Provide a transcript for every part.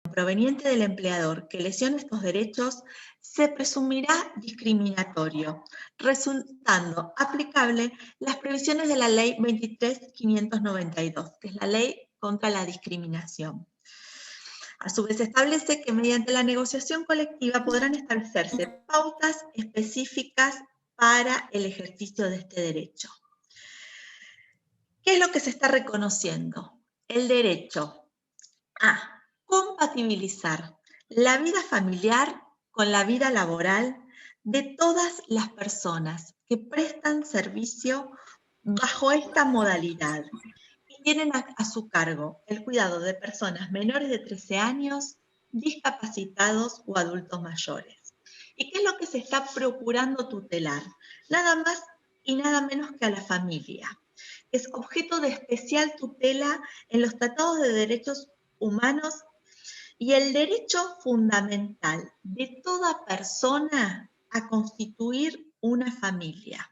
proveniente del empleador que lesione estos derechos se presumirá discriminatorio, resultando aplicable las previsiones de la Ley 23.592, que es la Ley contra la discriminación. A su vez, establece que mediante la negociación colectiva podrán establecerse pautas específicas para el ejercicio de este derecho. ¿Qué es lo que se está reconociendo? El derecho a compatibilizar la vida familiar con la vida laboral de todas las personas que prestan servicio bajo esta modalidad y tienen a su cargo el cuidado de personas menores de 13 años, discapacitados o adultos mayores. ¿Y qué es lo que se está procurando tutelar? Nada más y nada menos que a la familia. Es objeto de especial tutela en los tratados de derechos humanos y el derecho fundamental de toda persona a constituir una familia.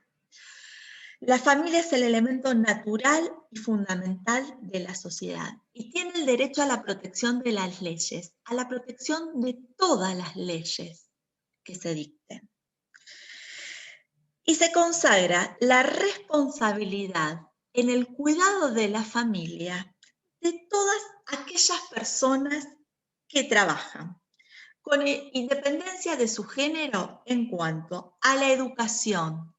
La familia es el elemento natural y fundamental de la sociedad y tiene el derecho a la protección de las leyes, a la protección de todas las leyes que se dicten. Y se consagra la responsabilidad en el cuidado de la familia de todas aquellas personas que trabajan, con independencia de su género en cuanto a la educación,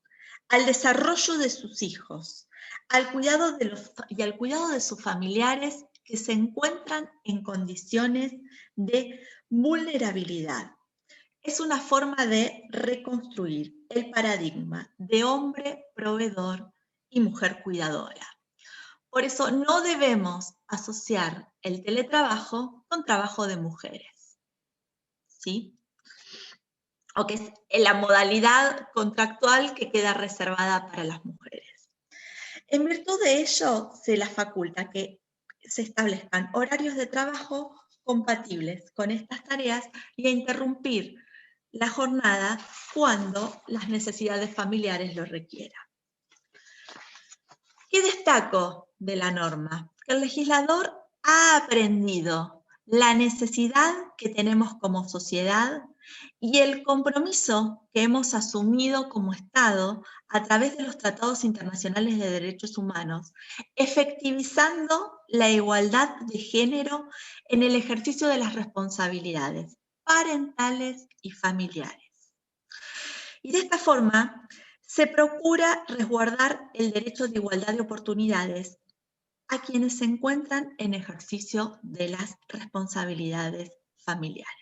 al desarrollo de sus hijos, al cuidado y al cuidado de sus familiares que se encuentran en condiciones de vulnerabilidad. Es una forma de reconstruir el paradigma de hombre proveedor y mujer cuidadora. Por eso no debemos asociar el teletrabajo con trabajo de mujeres, ¿sí? O que es la modalidad contractual que queda reservada para las mujeres. En virtud de ello, se la faculta que se establezcan horarios de trabajo compatibles con estas tareas y a interrumpir la jornada cuando las necesidades familiares lo requieran. ¿Qué destaco de la norma? Que el legislador ha aprendido la necesidad que tenemos como sociedad y el compromiso que hemos asumido como Estado a través de los tratados internacionales de derechos humanos, efectivizando la igualdad de género en el ejercicio de las responsabilidades parentales y familiares. Y de esta forma se procura resguardar el derecho de igualdad de oportunidades a quienes se encuentran en ejercicio de las responsabilidades familiares.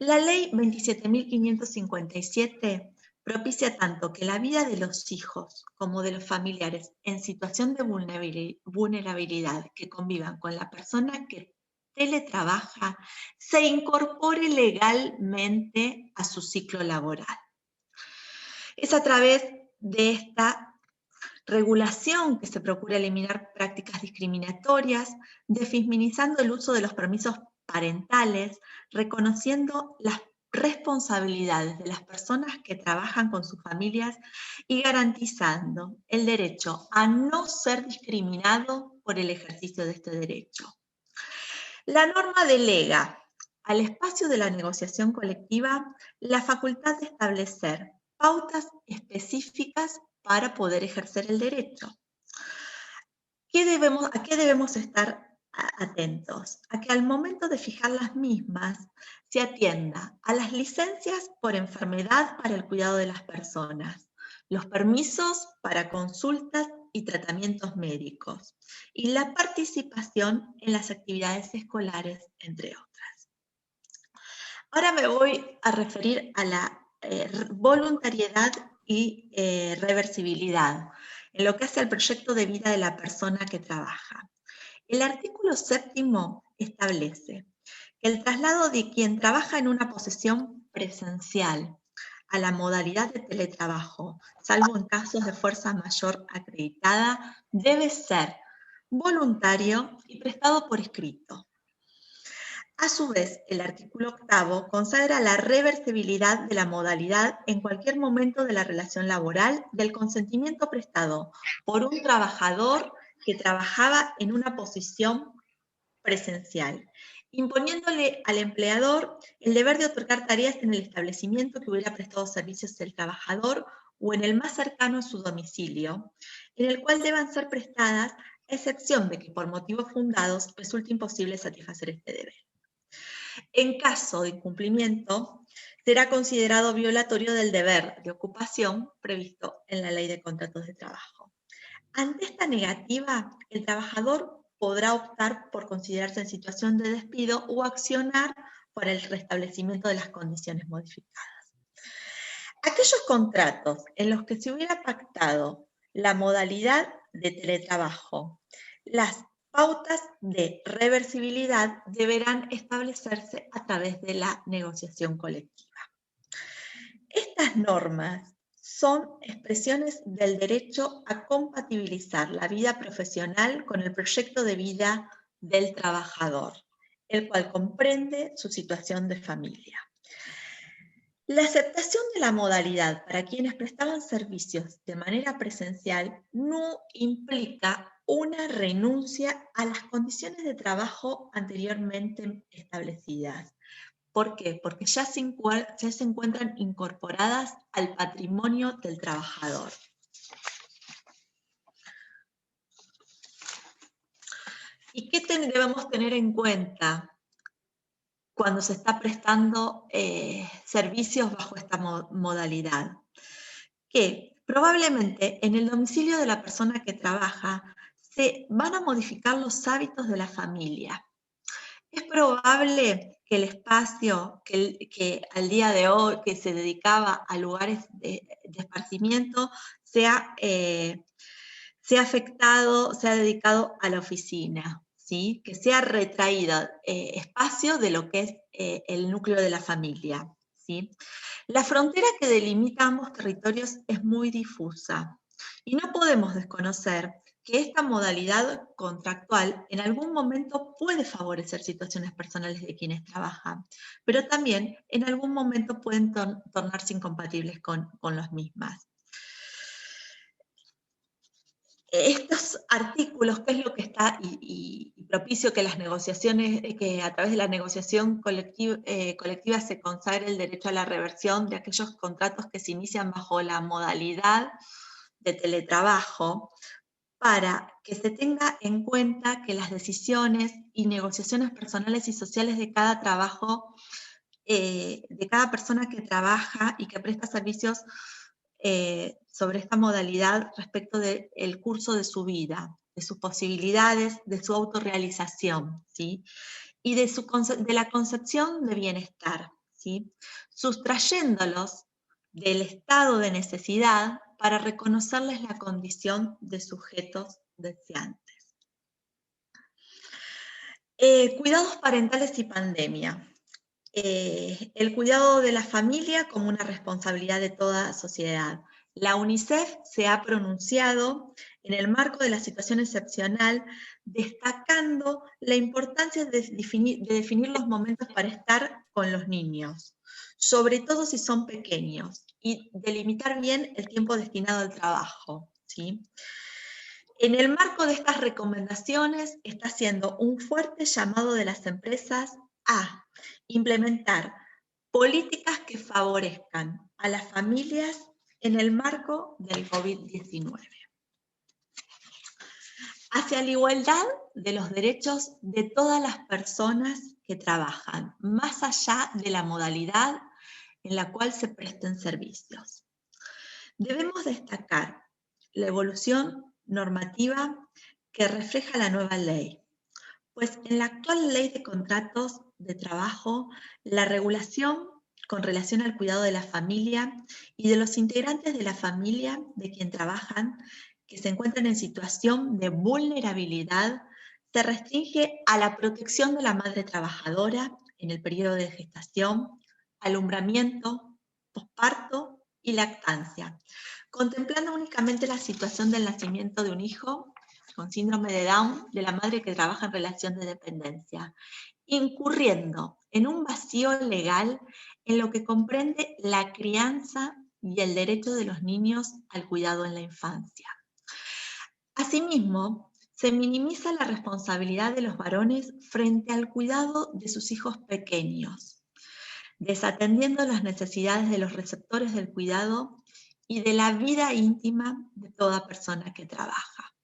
La ley 27.557 propicia tanto que la vida de los hijos como de los familiares en situación de vulnerabilidad que convivan con la persona que teletrabaja se incorpore legalmente a su ciclo laboral. Es a través de esta regulación que se procura eliminar prácticas discriminatorias, feminizando el uso de los permisos parentales, reconociendo las responsabilidades de las personas que trabajan con sus familias y garantizando el derecho a no ser discriminado por el ejercicio de este derecho. La norma delega al espacio de la negociación colectiva la facultad de establecer pautas específicas para poder ejercer el derecho. ¿A qué debemos estar atentos? A que al momento de fijar las mismas se atienda a las licencias por enfermedad para el cuidado de las personas, los permisos para consultas y tratamientos médicos, y la participación en las actividades escolares, entre otras. Ahora me voy a referir a la voluntariedad y reversibilidad, en lo que hace al proyecto de vida de la persona que trabaja. El artículo 7º establece que el traslado de quien trabaja en una posesión presencial a la modalidad de teletrabajo, salvo en casos de fuerza mayor acreditada, debe ser voluntario y prestado por escrito. A su vez, el artículo 8º consagra la reversibilidad de la modalidad en cualquier momento de la relación laboral del consentimiento prestado por un trabajador que trabajaba en una posición presencial imponiéndole al empleador el deber de otorgar tareas en el establecimiento que hubiera prestado servicios del trabajador o en el más cercano a su domicilio, en el cual deban ser prestadas a excepción de que por motivos fundados resulte imposible satisfacer este deber. En caso de incumplimiento, será considerado violatorio del deber de ocupación previsto en la Ley de Contratos de Trabajo. Ante esta negativa, el trabajador podrá optar por considerarse en situación de despido o accionar por el restablecimiento de las condiciones modificadas. Aquellos contratos en los que se hubiera pactado la modalidad de teletrabajo, las pautas de reversibilidad deberán establecerse a través de la negociación colectiva. Estas normas son expresiones del derecho a compatibilizar la vida profesional con el proyecto de vida del trabajador, el cual comprende su situación de familia. La aceptación de la modalidad para quienes prestaban servicios de manera presencial no implica una renuncia a las condiciones de trabajo anteriormente establecidas. ¿Por qué? Porque ya se encuentran incorporadas al patrimonio del trabajador. ¿Y qué debemos tener en cuenta cuando se está prestando servicios bajo esta modalidad? Que probablemente en el domicilio de la persona que trabaja se van a modificar los hábitos de la familia. Es probable que el espacio que al día de hoy que se dedicaba a lugares de esparcimiento sea afectado, sea dedicado a la oficina, ¿sí? Que sea retraído espacio de lo que es el núcleo de la familia, ¿sí? La frontera que delimita ambos territorios es muy difusa y no podemos desconocer que esta modalidad contractual en algún momento puede favorecer situaciones personales de quienes trabajan, pero también en algún momento pueden tornarse incompatibles con las mismas. Estos artículos, ¿qué es lo que está y propicio que las negociaciones, que a través de la negociación colectiva se consagre el derecho a la reversión de aquellos contratos que se inician bajo la modalidad de teletrabajo, para que se tenga en cuenta que las decisiones y negociaciones personales y sociales de cada trabajo, de cada persona que trabaja y que presta servicios sobre esta modalidad respecto del curso de su vida, de sus posibilidades, de su autorrealización, ¿sí? Y de la concepción de bienestar, ¿sí? Sustrayéndolos del estado de necesidad para reconocerles la condición de sujetos deseantes. Cuidados parentales y pandemia. El cuidado de la familia como una responsabilidad de toda sociedad. La UNICEF se ha pronunciado en el marco de la situación excepcional, destacando la importancia de definir los momentos para estar con los niños, sobre todo si son pequeños, y delimitar bien el tiempo destinado al trabajo, ¿sí? En el marco de estas recomendaciones está haciendo un fuerte llamado de las empresas a implementar políticas que favorezcan a las familias en el marco del COVID-19. Hacia la igualdad de los derechos de todas las personas que trabajan, más allá de la modalidad en la cual se presten servicios. Debemos destacar la evolución normativa que refleja la nueva ley, pues en la actual ley de contratos de trabajo, la regulación con relación al cuidado de la familia y de los integrantes de la familia de quien trabajan, que se encuentran en situación de vulnerabilidad, se restringe a la protección de la madre trabajadora en el periodo de gestación, alumbramiento, posparto y lactancia, contemplando únicamente la situación del nacimiento de un hijo con síndrome de Down de la madre que trabaja en relación de dependencia, incurriendo en un vacío legal en lo que comprende la crianza y el derecho de los niños al cuidado en la infancia. Asimismo, se minimiza la responsabilidad de los varones frente al cuidado de sus hijos pequeños, desatendiendo las necesidades de los receptores del cuidado y de la vida íntima de toda persona que trabaja.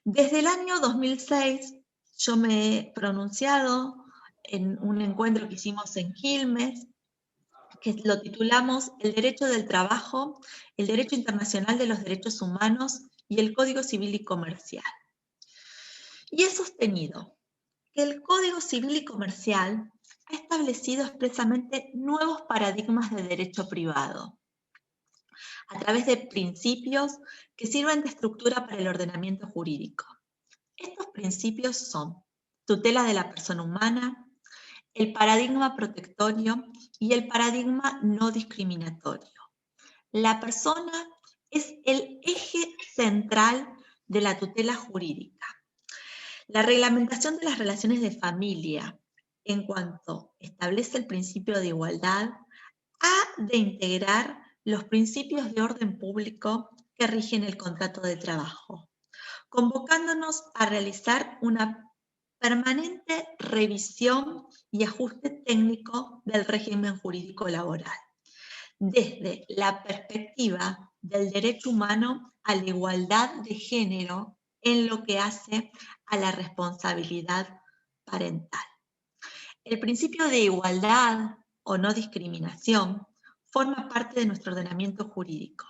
Desde el año 2006 yo me he pronunciado en un encuentro que hicimos en Quilmes, que lo titulamos El derecho del trabajo, el derecho internacional de los derechos humanos y el Código Civil y Comercial. Y he sostenido que el Código Civil y Comercial ha establecido expresamente nuevos paradigmas de derecho privado, a través de principios que sirven de estructura para el ordenamiento jurídico. Estos principios son tutela de la persona humana, el paradigma protectorio y el paradigma no discriminatorio. La persona es el eje central de la tutela jurídica. La reglamentación de las relaciones de familia, en cuanto establece el principio de igualdad, ha de integrar los principios de orden público que rigen el contrato de trabajo, convocándonos a realizar una permanente revisión y ajuste técnico del régimen jurídico laboral, desde la perspectiva del derecho humano a la igualdad de género en lo que hace a la responsabilidad parental. El principio de igualdad o no discriminación forma parte de nuestro ordenamiento jurídico,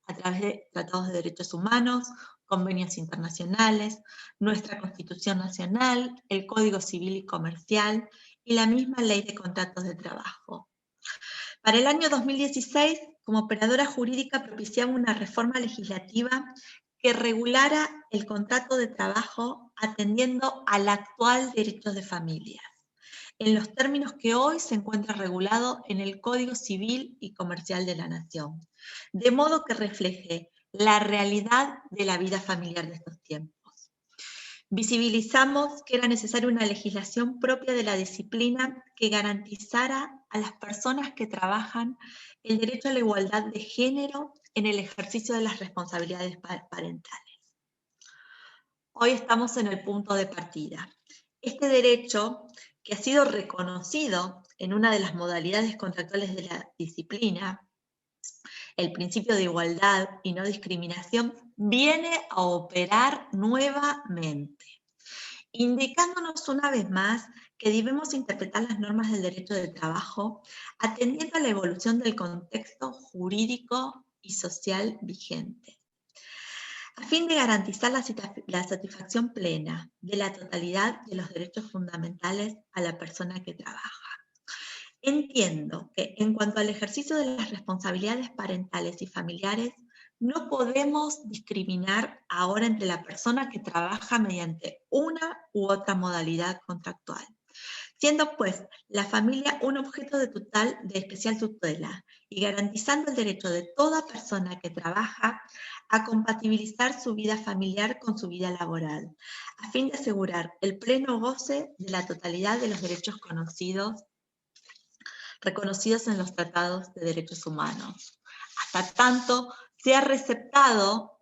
a través de tratados de derechos humanos, convenios internacionales, nuestra Constitución Nacional, el Código Civil y Comercial y la misma Ley de Contratos de Trabajo. Para el año 2016, como operadora jurídica, propiciaba una reforma legislativa que regulara el contrato de trabajo atendiendo al actual derecho de familia, en los términos que hoy se encuentra regulado en el Código Civil y Comercial de la Nación, de modo que refleje la realidad de la vida familiar de estos tiempos. Visibilizamos que era necesaria una legislación propia de la disciplina que garantizara a las personas que trabajan el derecho a la igualdad de género en el ejercicio de las responsabilidades parentales. Hoy estamos en el punto de partida. Este derecho, que ha sido reconocido en una de las modalidades contractuales de la disciplina, el principio de igualdad y no discriminación, viene a operar nuevamente, indicándonos una vez más que debemos interpretar las normas del derecho del trabajo atendiendo a la evolución del contexto jurídico y social vigente, a fin de garantizar la satisfacción plena de la totalidad de los derechos fundamentales a la persona que trabaja. Entiendo que en cuanto al ejercicio de las responsabilidades parentales y familiares, no podemos discriminar ahora entre la persona que trabaja mediante una u otra modalidad contractual, siendo pues la familia un objeto de especial tutela y garantizando el derecho de toda persona que trabaja a compatibilizar su vida familiar con su vida laboral, a fin de asegurar el pleno goce de la totalidad de los derechos reconocidos en los tratados de derechos humanos. Hasta tanto sea receptado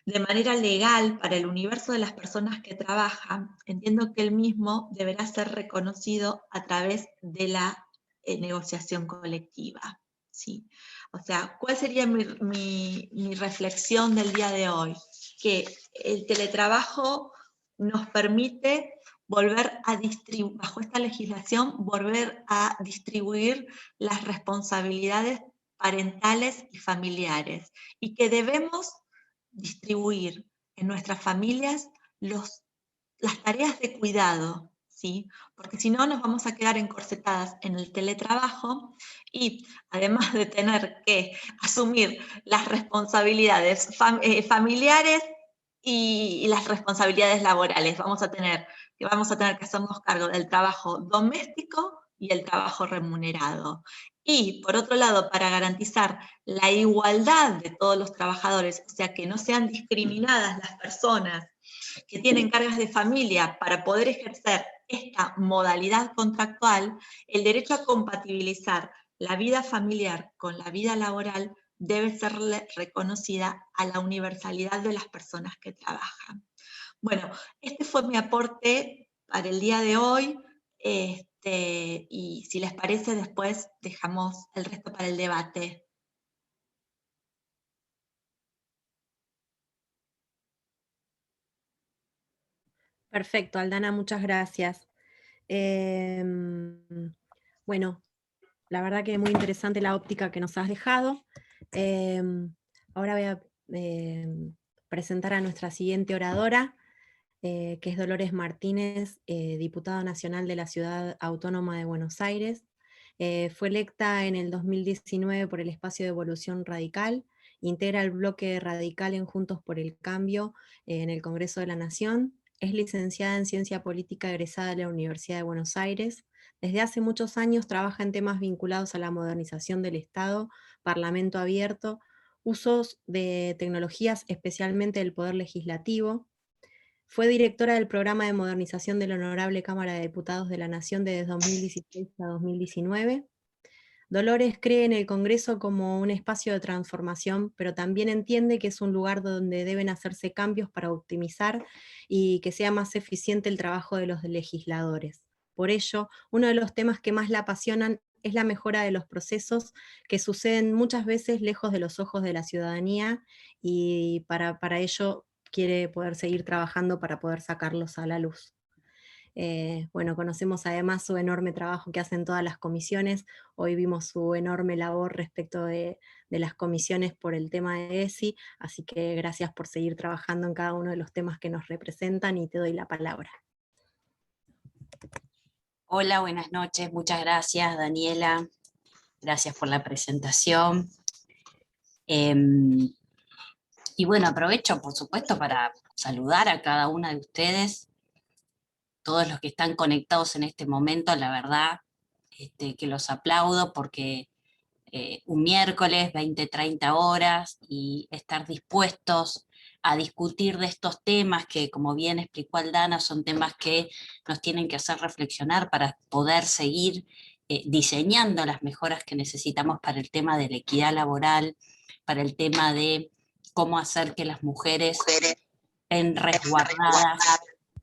de manera legal para el universo de las personas que trabajan, entiendo que el mismo deberá ser reconocido a través de la negociación colectiva. ¿Sí? O sea, ¿cuál sería mi reflexión del día de hoy? Que el teletrabajo nos permite volver a distribuir, bajo esta legislación, volver a distribuir las responsabilidades parentales y familiares, y que debemos distribuir en nuestras familias las tareas de cuidado, ¿sí? Porque si no nos vamos a quedar encorsetadas en el teletrabajo y además de tener que asumir las responsabilidades familiares y las responsabilidades laborales, vamos a tener que hacernos cargo del trabajo doméstico y el trabajo remunerado. Y, por otro lado, para garantizar la igualdad de todos los trabajadores, o sea, que no sean discriminadas las personas que tienen cargas de familia para poder ejercer esta modalidad contractual, el derecho a compatibilizar la vida familiar con la vida laboral debe serle reconocida a la universalidad de las personas que trabajan. Bueno, este fue mi aporte para el día de hoy, y si les parece después dejamos el resto para el debate. Perfecto, Aldana, muchas gracias. Bueno, la verdad que muy interesante la óptica que nos has dejado. Ahora voy a presentar a nuestra siguiente oradora, que es Dolores Martínez, diputada nacional de la Ciudad Autónoma de Buenos Aires. Fue electa en el 2019 por el Espacio de Evolución Radical, integra el bloque radical en Juntos por el Cambio en el Congreso de la Nación, es licenciada en Ciencia Política egresada de la Universidad de Buenos Aires. Desde hace muchos años trabaja en temas vinculados a la modernización del Estado, Parlamento abierto, usos de tecnologías, especialmente del Poder Legislativo. Fue directora del Programa de Modernización de la Honorable Cámara de Diputados de la Nación desde 2016 a 2019. Dolores cree en el Congreso como un espacio de transformación, pero también entiende que es un lugar donde deben hacerse cambios para optimizar y que sea más eficiente el trabajo de los legisladores. Por ello, uno de los temas que más la apasionan es la mejora de los procesos que suceden muchas veces lejos de los ojos de la ciudadanía, y para ello quiere poder seguir trabajando para poder sacarlos a la luz. Bueno, conocemos además su enorme trabajo que hacen todas las comisiones. Hoy vimos su enorme labor respecto de las comisiones por el tema de ESI, así que gracias por seguir trabajando en cada uno de los temas que nos representan, y te doy la palabra. Hola, buenas noches, muchas gracias Daniela, gracias por la presentación. Y bueno, aprovecho por supuesto para saludar a cada una de ustedes, todos los que están conectados en este momento, la verdad que los aplaudo porque un miércoles, 20-30 horas, y estar dispuestos a discutir de estos temas que, como bien explicó Aldana, son temas que nos tienen que hacer reflexionar para poder seguir diseñando las mejoras que necesitamos para el tema de la equidad laboral, para el tema de cómo hacer que las mujeres estén resguardadas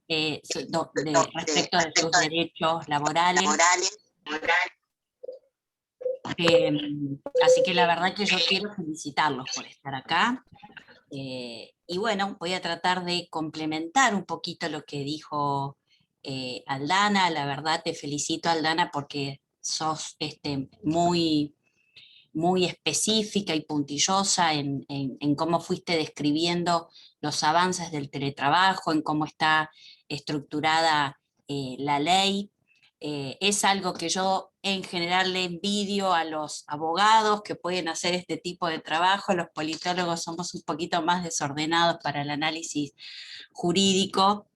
respecto de sus derechos laborales. Así que la verdad que yo quiero felicitarlos por estar acá. Y bueno, voy a tratar de complementar un poquito lo que dijo Aldana. La verdad te felicito, Aldana, porque sos muy, muy específica y puntillosa en cómo fuiste describiendo los avances del teletrabajo, en cómo está estructurada la ley. Es algo que yo en general le envidio a los abogados que pueden hacer este tipo de trabajo. Los politólogos somos un poquito más desordenados para el análisis jurídico.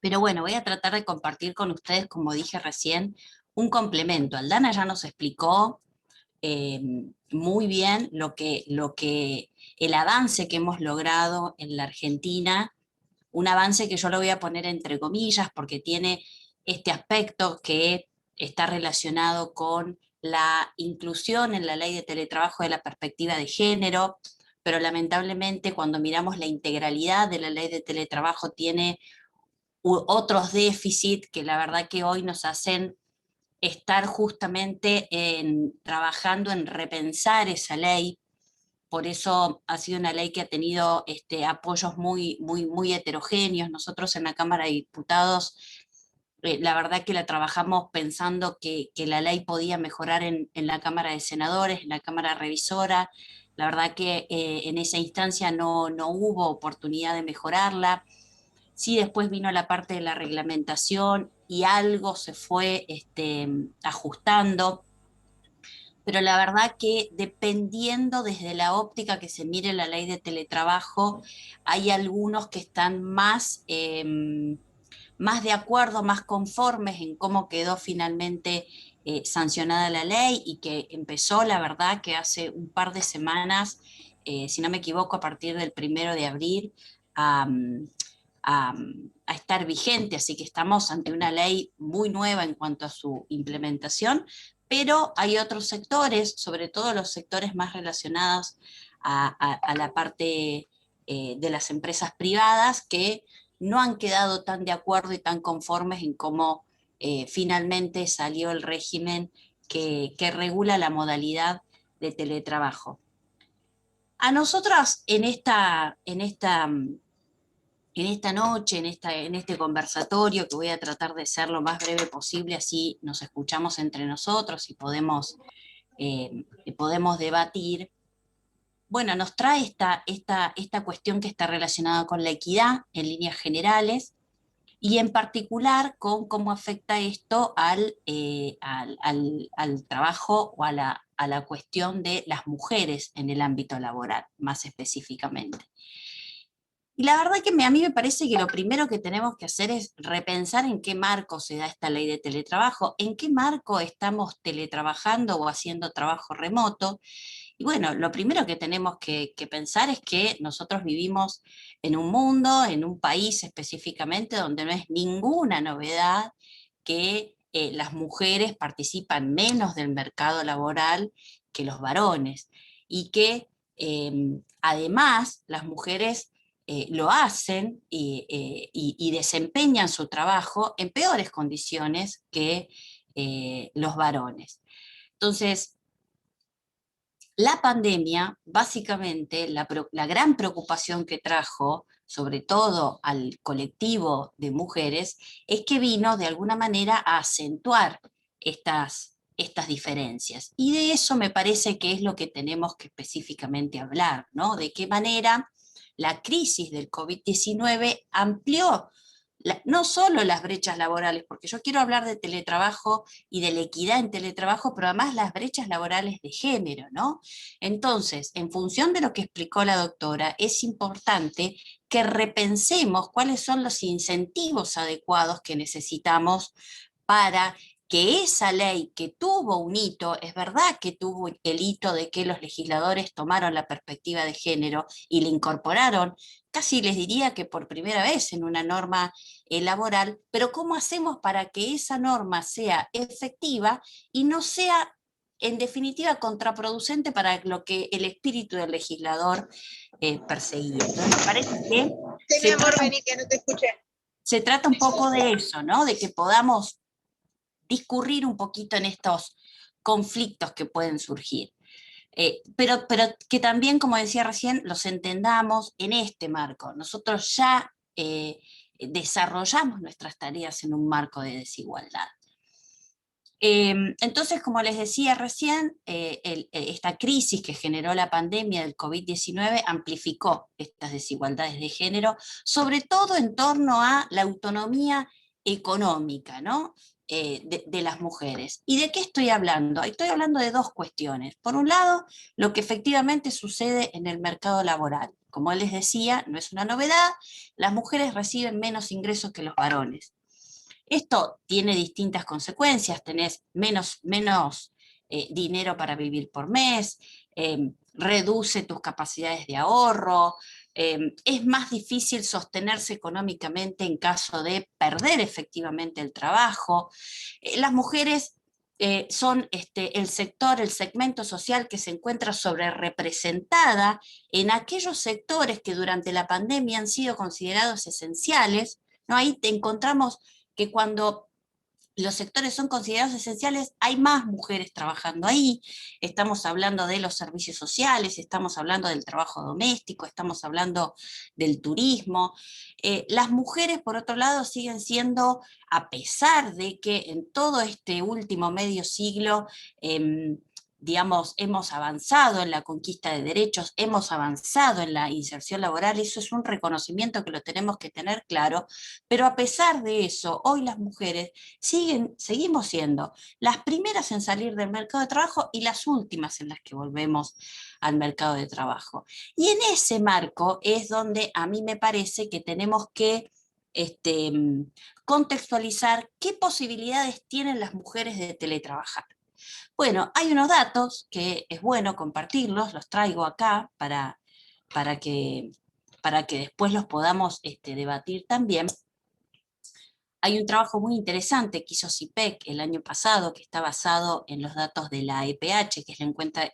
Pero bueno, voy a tratar de compartir con ustedes, como dije recién, un complemento. Aldana ya nos explicó muy bien el avance que hemos logrado en la Argentina, un avance que yo lo voy a poner entre comillas porque tiene este aspecto que está relacionado con la inclusión en la ley de teletrabajo de la perspectiva de género, pero lamentablemente cuando miramos la integralidad de la ley de teletrabajo tiene otros déficits que la verdad que hoy nos hacen estar justamente trabajando en repensar esa ley. Por eso ha sido una ley que ha tenido apoyos muy, muy, muy heterogéneos. Nosotros en la Cámara de Diputados, la verdad que la trabajamos pensando que la ley podía mejorar en la Cámara de Senadores, en la Cámara Revisora. La verdad que en esa instancia no hubo oportunidad de mejorarla. Sí, después vino la parte de la reglamentación y algo se fue ajustando, pero la verdad que dependiendo desde la óptica que se mire la ley de teletrabajo, hay algunos que están más de acuerdo, más conformes en cómo quedó finalmente sancionada la ley, y que empezó, la verdad, que hace un par de semanas, si no me equivoco, a partir del 1 de abril, a, a, a estar vigente, así que estamos ante una ley muy nueva en cuanto a su implementación, pero hay otros sectores, sobre todo los sectores más relacionados a la parte de las empresas privadas, que no han quedado tan de acuerdo y tan conformes en cómo finalmente salió el régimen que regula la modalidad de teletrabajo. A nosotras en esta noche, en este conversatorio, que voy a tratar de ser lo más breve posible, así nos escuchamos entre nosotros y podemos debatir, bueno, nos trae esta cuestión que está relacionada con la equidad en líneas generales, y en particular con cómo afecta esto al trabajo o a la cuestión de las mujeres en el ámbito laboral, más específicamente. Y la verdad que a mí me parece que lo primero que tenemos que hacer es repensar en qué marco se da esta ley de teletrabajo, en qué marco estamos teletrabajando o haciendo trabajo remoto. Y bueno, lo primero que tenemos que pensar es que nosotros vivimos en un mundo, en un país específicamente, donde no es ninguna novedad que las mujeres participan menos del mercado laboral que los varones, y que además las mujeres lo hacen y desempeñan su trabajo en peores condiciones que los varones. Entonces, la pandemia, básicamente, la gran preocupación que trajo, sobre todo al colectivo de mujeres, es que vino de alguna manera a acentuar estas diferencias. Y de eso me parece que es lo que tenemos que específicamente hablar, ¿no? De qué manera la crisis del COVID-19 amplió no solo las brechas laborales, porque yo quiero hablar de teletrabajo y de la equidad en teletrabajo, pero además las brechas laborales de género, ¿no? Entonces, en función de lo que explicó la doctora, es importante que repensemos cuáles son los incentivos adecuados que necesitamos para que esa ley, que tuvo un hito, es verdad que tuvo el hito de que los legisladores tomaron la perspectiva de género y la incorporaron, casi les diría que por primera vez en una norma laboral, pero ¿cómo hacemos para que esa norma sea efectiva y no sea, en definitiva, contraproducente para lo que el espíritu del legislador perseguía? Entonces, me parece que Sí, mi amor, vení, que no te escuché. se trata un poco de eso, ¿no? De que podamos discurrir un poquito en estos conflictos que pueden surgir. Pero que también, como decía recién, los entendamos en este marco. Nosotros ya desarrollamos nuestras tareas en un marco de desigualdad. Entonces, como les decía recién, esta crisis que generó la pandemia del COVID-19 amplificó estas desigualdades de género, sobre todo en torno a la autonomía económica, ¿no? De las mujeres. ¿Y de qué estoy hablando? Estoy hablando de dos cuestiones. Por un lado, lo que efectivamente sucede en el mercado laboral. Como les decía, no es una novedad, las mujeres reciben menos ingresos que los varones. Esto tiene distintas consecuencias, tenés menos dinero para vivir por mes, reduce tus capacidades de ahorro, es más difícil sostenerse económicamente en caso de perder efectivamente el trabajo. Las mujeres son el segmento social que se encuentra sobrerepresentada en aquellos sectores que durante la pandemia han sido considerados esenciales, ¿no? Ahí te encontramos que cuando los sectores son considerados esenciales, hay más mujeres trabajando ahí. Estamos hablando de los servicios sociales, estamos hablando del trabajo doméstico, estamos hablando del turismo. Las mujeres, por otro lado, siguen siendo, a pesar de que en todo este último medio siglo, digamos, hemos avanzado en la conquista de derechos, hemos avanzado en la inserción laboral, eso es un reconocimiento que lo tenemos que tener claro, pero a pesar de eso, hoy las mujeres seguimos siendo las primeras en salir del mercado de trabajo y las últimas en las que volvemos al mercado de trabajo. Y en ese marco es donde a mí me parece que tenemos que contextualizar qué posibilidades tienen las mujeres de teletrabajar. Bueno, hay unos datos que es bueno compartirlos, los traigo acá para que después los podamos debatir también. Hay un trabajo muy interesante que hizo CIPEC el año pasado, que está basado en los datos de la EPH, que es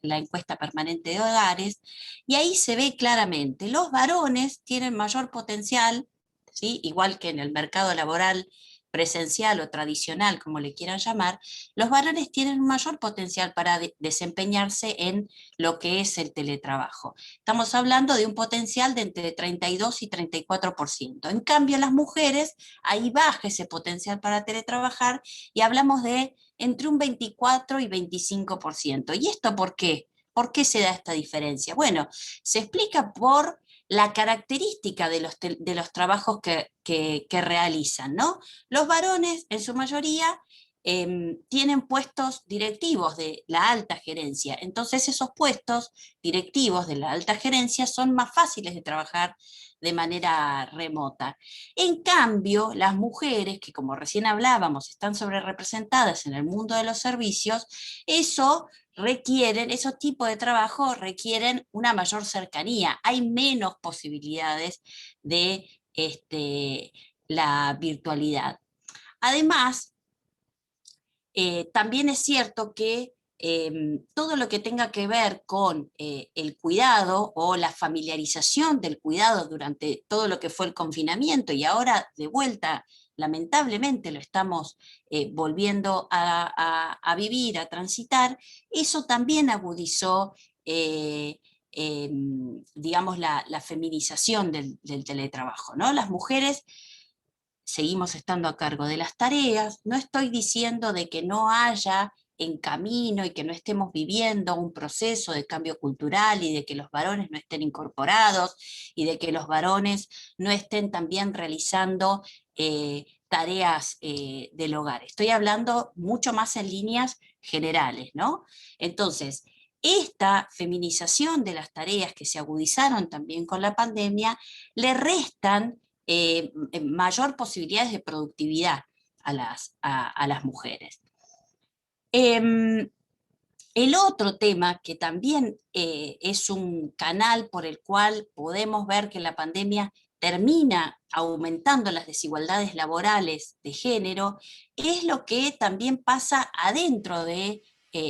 la encuesta permanente de hogares, y ahí se ve claramente, los varones tienen mayor potencial, ¿sí? Igual que en el mercado laboral presencial o tradicional, como le quieran llamar, los varones tienen un mayor potencial para desempeñarse en lo que es el teletrabajo. Estamos hablando de un potencial de entre 32 y 34%. En cambio, las mujeres, ahí baja ese potencial para teletrabajar y hablamos de entre un 24 y 25%. ¿Y esto por qué? ¿Por qué se da esta diferencia? Bueno, se explica por la característica de los trabajos que realizan, ¿no? Los varones, en su mayoría, tienen puestos directivos de la alta gerencia. Entonces esos puestos directivos de la alta gerencia son más fáciles de trabajar de manera remota. En cambio, las mujeres, que como recién hablábamos, están sobrerepresentadas en el mundo de los servicios, esos tipos de trabajo requieren una mayor cercanía. Hay menos posibilidades de la virtualidad. Además, también es cierto que todo lo que tenga que ver con el cuidado o la familiarización del cuidado durante todo lo que fue el confinamiento y ahora de vuelta, lamentablemente lo estamos volviendo a vivir, a transitar, eso también agudizó digamos, la feminización del teletrabajo, ¿no? Las mujeres seguimos estando a cargo de las tareas, no estoy diciendo de que no haya en camino y que no estemos viviendo un proceso de cambio cultural y de que los varones no estén incorporados y de que los varones no estén también realizando tareas del hogar. Estoy hablando mucho más en líneas generales, ¿no? Entonces, esta feminización de las tareas que se agudizaron también con la pandemia le restan mayor posibilidades de productividad a las mujeres. El otro tema que también es un canal por el cual podemos ver que la pandemia termina aumentando las desigualdades laborales de género, es lo que también pasa adentro de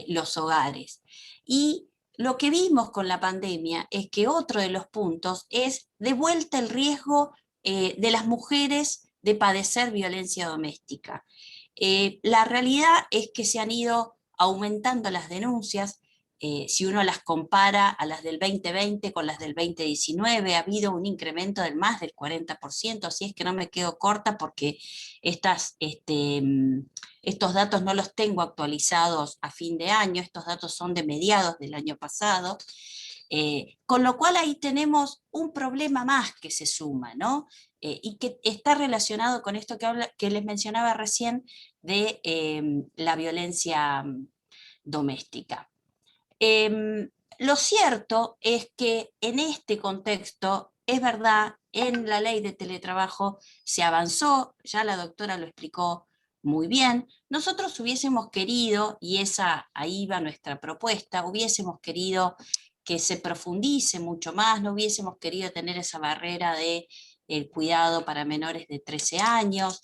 los hogares. Y lo que vimos con la pandemia es que otro de los puntos es de vuelta el riesgo de las mujeres de padecer violencia doméstica. La realidad es que se han ido aumentando las denuncias. Si uno las compara a las del 2020 con las del 2019, ha habido un incremento del más del 40%, así es que no me quedo corta porque estos datos no los tengo actualizados a fin de año, estos datos son de mediados del año pasado, con lo cual ahí tenemos un problema más que se suma, ¿no? Y que está relacionado con esto que les mencionaba recién de la violencia doméstica. Lo cierto es que en este contexto, es verdad, en la ley de teletrabajo se avanzó, ya la doctora lo explicó muy bien. Nosotros hubiésemos querido, y ahí va nuestra propuesta, hubiésemos querido que se profundice mucho más, no hubiésemos querido tener esa barrera de el cuidado para menores de 13 años.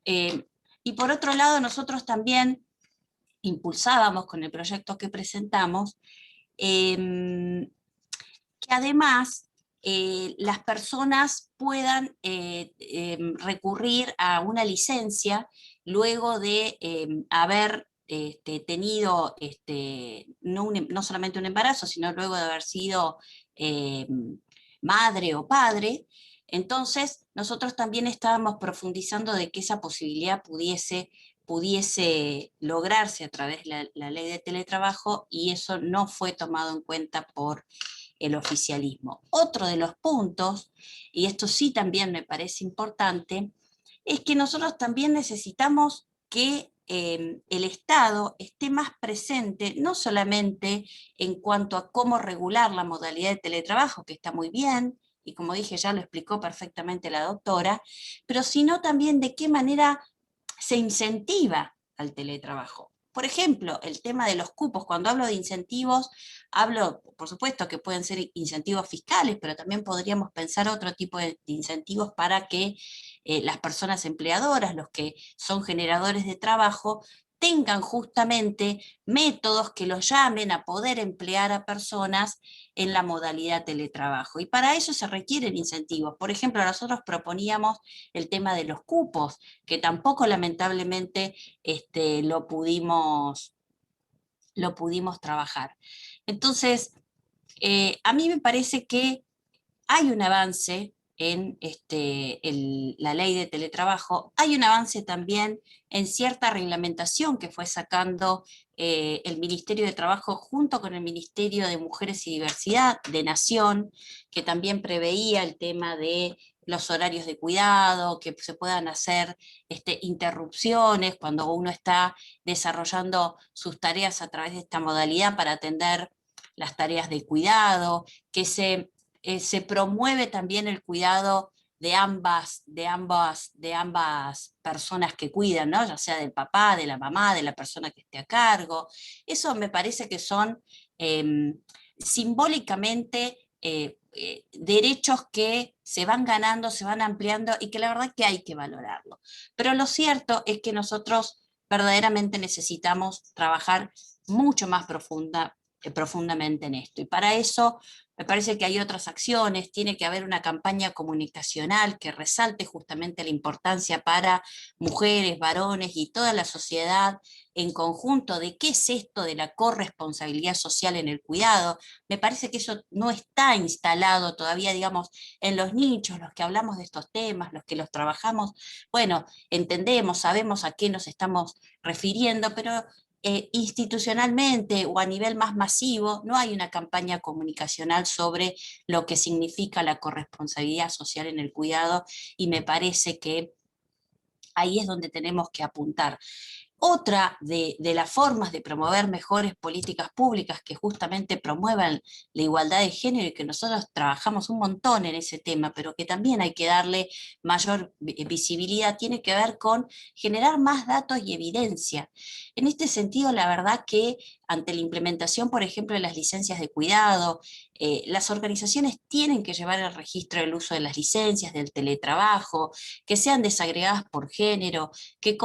Y por otro lado, nosotros también impulsábamos con el proyecto que presentamos, que además las personas puedan recurrir a una licencia luego de haber tenido no solamente un embarazo, sino luego de haber sido madre o padre. Entonces, nosotros también estábamos profundizando de que esa posibilidad pudiese lograrse a través de la ley de teletrabajo, y eso no fue tomado en cuenta por el oficialismo. Otro de los puntos, y esto sí también me parece importante, es que nosotros también necesitamos que el Estado esté más presente, no solamente en cuanto a cómo regular la modalidad de teletrabajo, que está muy bien, y como dije ya lo explicó perfectamente la doctora, pero sino también de qué manera se incentiva al teletrabajo. por ejemplo, el tema de los cupos. Cuando hablo de incentivos, hablo, por supuesto, que pueden ser incentivos fiscales, pero también podríamos pensar otro tipo de incentivos para que las personas empleadoras, los que son generadores de trabajo, tengan justamente métodos que los llamen a poder emplear a personas en la modalidad teletrabajo. Y para eso se requieren incentivos. Por ejemplo, nosotros proponíamos el tema de los cupos, que tampoco lamentablemente lo pudimos trabajar. Entonces, a mí me parece que hay un avance en la ley de teletrabajo, hay un avance también en cierta reglamentación que fue sacando el Ministerio de Trabajo junto con el Ministerio de Mujeres y Diversidad de Nación, que también preveía el tema de los horarios de cuidado, que se puedan hacer interrupciones cuando uno está desarrollando sus tareas a través de esta modalidad para atender las tareas de cuidado, que se promueve también el cuidado de ambas personas que cuidan, ¿no? Ya sea del papá, de la mamá, de la persona que esté a cargo. Eso me parece que son simbólicamente derechos que se van ganando, se van ampliando y que la verdad que hay que valorarlo. Pero lo cierto es que nosotros verdaderamente necesitamos trabajar mucho más profundamente en esto. Y para eso me parece que hay otras acciones, tiene que haber una campaña comunicacional que resalte justamente la importancia para mujeres, varones y toda la sociedad en conjunto de qué es esto de la corresponsabilidad social en el cuidado. Me parece que eso no está instalado todavía, digamos, en los nichos, los que hablamos de estos temas, los que los trabajamos, bueno, entendemos, sabemos a qué nos estamos refiriendo, pero institucionalmente o a nivel más masivo, no hay una campaña comunicacional sobre lo que significa la corresponsabilidad social en el cuidado, y me parece que ahí es donde tenemos que apuntar. Otra de las formas de promover mejores políticas públicas que justamente promuevan la igualdad de género, y que nosotros trabajamos un montón en ese tema, pero que también hay que darle mayor visibilidad, tiene que ver con generar más datos y evidencia. En este sentido, la verdad que ante la implementación, por ejemplo, de las licencias de cuidado, las organizaciones tienen que llevar el registro del uso de las licencias, del teletrabajo, que sean desagregadas por género, que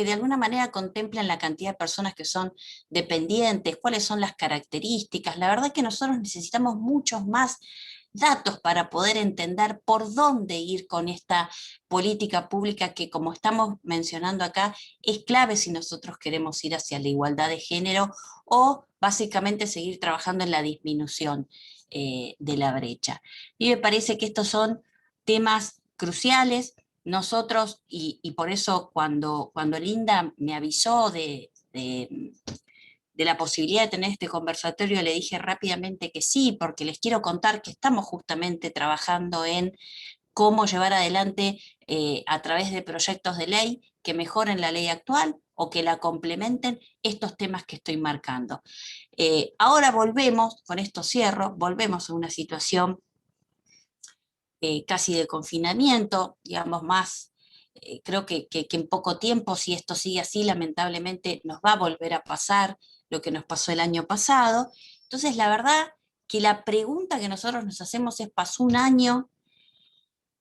de alguna manera contemplen la cantidad de personas que son dependientes, cuáles son las características. La verdad que nosotros necesitamos muchos más datos para poder entender por dónde ir con esta política pública que, como estamos mencionando acá, es clave si nosotros queremos ir hacia la igualdad de género o básicamente seguir trabajando en la disminución de la brecha. Y me parece que estos son temas cruciales. Nosotros, y por eso cuando Linda me avisó de la posibilidad de tener este conversatorio, le dije rápidamente que sí, porque les quiero contar que estamos justamente trabajando en cómo llevar adelante a través de proyectos de ley que mejoren la ley actual o que la complementen estos temas que estoy marcando. Ahora volvemos, con esto cierro, volvemos a una situación casi de confinamiento, digamos más, creo que en poco tiempo, si esto sigue así, lamentablemente nos va a volver a pasar lo que nos pasó el año pasado. Entonces, la verdad que la pregunta que nosotros nos hacemos es, pasó un año,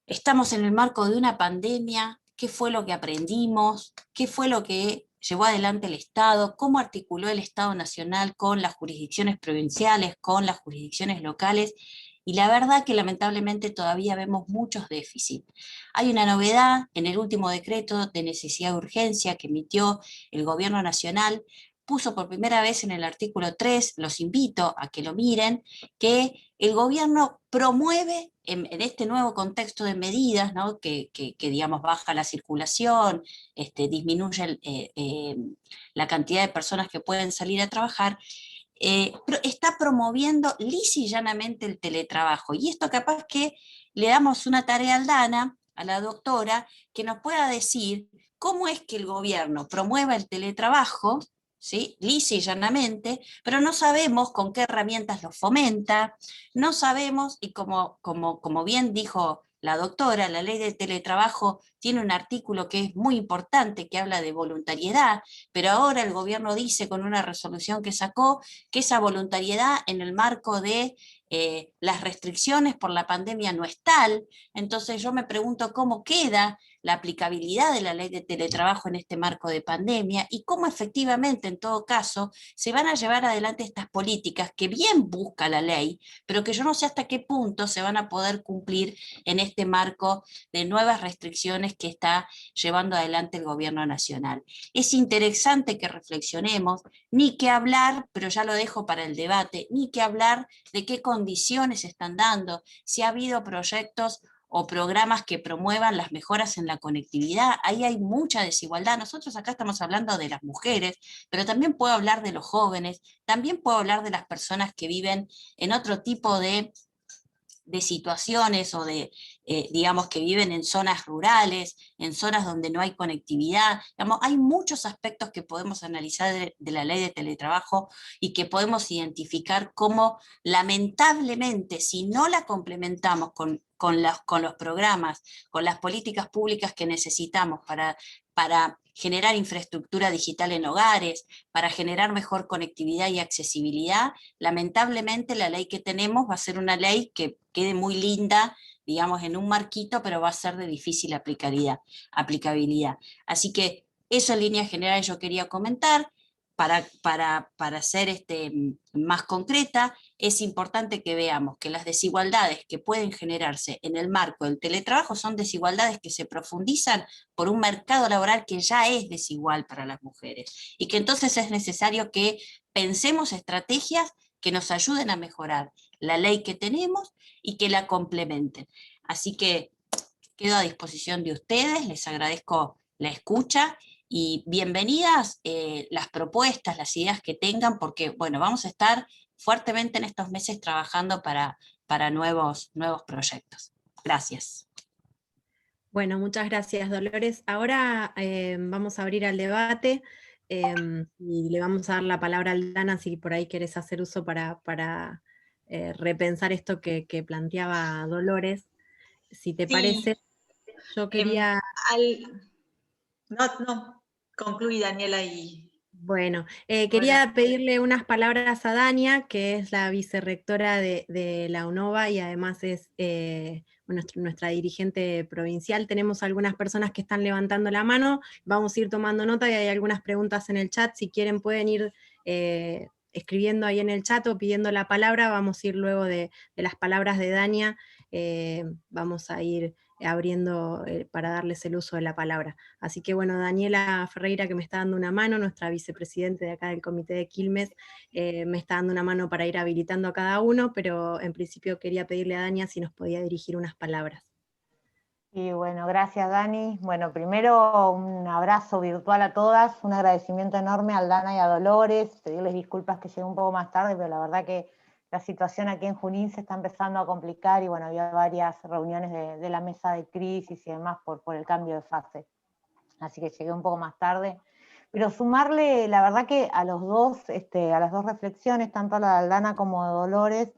estamos en el marco de una pandemia, ¿qué fue lo que aprendimos? ¿Qué fue lo que llevó adelante el Estado? ¿Cómo articuló el Estado Nacional con las jurisdicciones provinciales, con las jurisdicciones locales? Y la verdad que lamentablemente todavía vemos muchos déficits. Hay una novedad en el último decreto de necesidad de urgencia que emitió el Gobierno Nacional, puso por primera vez en el artículo 3, los invito a que lo miren, que el gobierno promueve en este nuevo contexto de medidas, ¿no? que digamos baja la circulación, disminuye la cantidad de personas que pueden salir a trabajar, está promoviendo lisa y llanamente el teletrabajo. Y esto capaz que le damos una tarea al Dana, a la doctora, que nos pueda decir cómo es que el gobierno promueva el teletrabajo, ¿sí? Lisa y llanamente, pero no sabemos con qué herramientas lo fomenta, no sabemos, y como bien dijo la doctora, la ley de teletrabajo tiene un artículo que es muy importante, que habla de voluntariedad, pero ahora el gobierno dice con una resolución que sacó que esa voluntariedad en el marco de las restricciones por la pandemia no es tal. Entonces yo me pregunto cómo queda la aplicabilidad de la ley de teletrabajo en este marco de pandemia y cómo efectivamente, en todo caso, se van a llevar adelante estas políticas que bien busca la ley, pero que yo no sé hasta qué punto se van a poder cumplir en este marco de nuevas restricciones que está llevando adelante el gobierno nacional. Es interesante que reflexionemos, ni que hablar, pero ya lo dejo para el debate, ni que hablar de qué condiciones están dando, si ha habido proyectos o programas que promuevan las mejoras en la conectividad. Ahí hay mucha desigualdad. Nosotros acá estamos hablando de las mujeres, pero también puedo hablar de los jóvenes, también puedo hablar de las personas que viven en otro tipo de situaciones o digamos, que viven en zonas rurales, en zonas donde no hay conectividad. Digamos, hay muchos aspectos que podemos analizar de la ley de teletrabajo y que podemos identificar cómo, lamentablemente, si no la complementamos con los programas, con las políticas públicas que necesitamos para generar infraestructura digital en hogares, para generar mejor conectividad y accesibilidad, lamentablemente la ley que tenemos va a ser una ley que quede muy linda, digamos, en un marquito, pero va a ser de difícil aplicabilidad. Así que eso en líneas generales yo quería comentar. Para ser más concreta, es importante que veamos que las desigualdades que pueden generarse en el marco del teletrabajo son desigualdades que se profundizan por un mercado laboral que ya es desigual para las mujeres, y que entonces es necesario que pensemos estrategias que nos ayuden a mejorar la ley que tenemos y que la complementen. Así que quedo a disposición de ustedes, les agradezco la escucha y bienvenidas las propuestas, las ideas que tengan, porque bueno, vamos a estar fuertemente en estos meses trabajando para nuevos proyectos. Gracias. Bueno, muchas gracias, Dolores. Ahora vamos a abrir al debate y le vamos a dar la palabra a Aldana si por ahí querés hacer uso para repensar esto que planteaba Dolores. Si te Sí, parece, yo quería... No, concluí, Daniela, y... Bueno, Bueno, quería pedirle unas palabras a Dania, que es la vicerrectora de la UNOVA y además es nuestra dirigente provincial. Tenemos algunas personas que están levantando la mano, vamos a ir tomando nota y hay algunas preguntas en el chat. Si quieren pueden ir escribiendo ahí en el chat o pidiendo la palabra. Vamos a ir luego de las palabras de Dania, vamos a ir abriendo para darles el uso de la palabra. Así que bueno, Daniela Ferreira, que me está dando una mano, nuestra vicepresidente de acá del Comité de Quilmes, me está dando una mano para ir habilitando a cada uno, pero en principio quería pedirle a Dania si nos podía dirigir unas palabras. Y bueno, gracias Dani. Bueno, primero un abrazo virtual a todas, un agradecimiento enorme a Aldana y a Dolores, pedirles disculpas que llegué un poco más tarde, pero la verdad que la situación aquí en Junín se está empezando a complicar y bueno, había varias reuniones de la mesa de crisis y demás por el cambio de fase. Así que llegué un poco más tarde. Pero sumarle, la verdad que a las dos reflexiones, tanto a la de Aldana como de Dolores,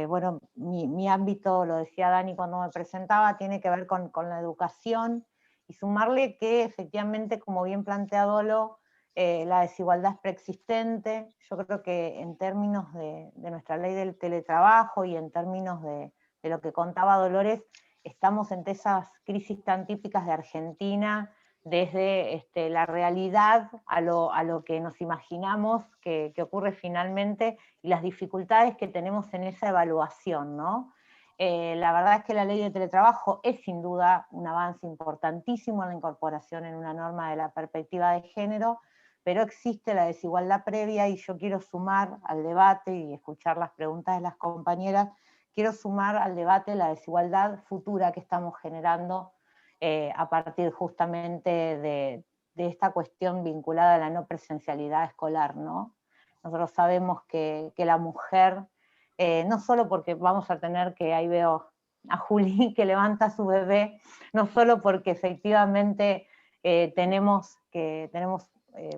bueno, mi ámbito, lo decía Dani cuando me presentaba, tiene que ver con la educación, y sumarle que efectivamente, como bien plantea Dolo, la desigualdad es preexistente. Yo creo que en términos de nuestra ley del teletrabajo y en términos de lo que contaba Dolores, estamos entre esas crisis tan típicas de Argentina, desde la realidad a lo que nos imaginamos que ocurre finalmente, y las dificultades que tenemos en esa evaluación, ¿no? La verdad es que la ley de teletrabajo es sin duda un avance importantísimo en la incorporación en una norma de la perspectiva de género, pero existe la desigualdad previa, y yo quiero sumar al debate y escuchar las preguntas de las compañeras, quiero sumar al debate la desigualdad futura que estamos generando a partir justamente de esta cuestión vinculada a la no presencialidad escolar, ¿no? Nosotros sabemos que la mujer, no solo porque vamos a tener que, ahí veo a Juli que levanta a su bebé, no solo porque efectivamente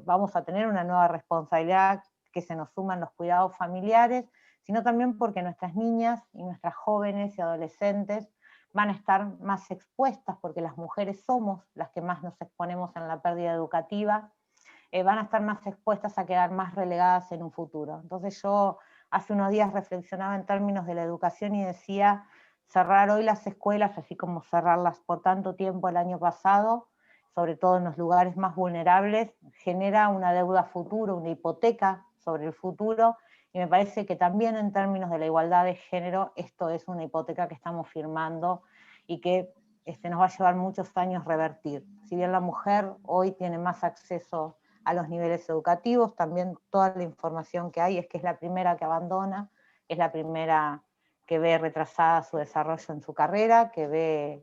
vamos a tener una nueva responsabilidad que se nos suman los cuidados familiares, sino también porque nuestras niñas y nuestras jóvenes y adolescentes van a estar más expuestas, porque las mujeres somos las que más nos exponemos en la pérdida educativa, van a estar más expuestas a quedar más relegadas en un futuro. Entonces yo hace unos días reflexionaba en términos de la educación y decía, cerrar hoy las escuelas, así como cerrarlas por tanto tiempo el año pasado, sobre todo en los lugares más vulnerables, genera una deuda futuro, una hipoteca sobre el futuro, y me parece que también en términos de la igualdad de género, esto es una hipoteca que estamos firmando y que nos va a llevar muchos años revertir. Si bien la mujer hoy tiene más acceso a los niveles educativos, también toda la información que hay es que es la primera que abandona, es la primera que ve retrasada su desarrollo en su carrera, que ve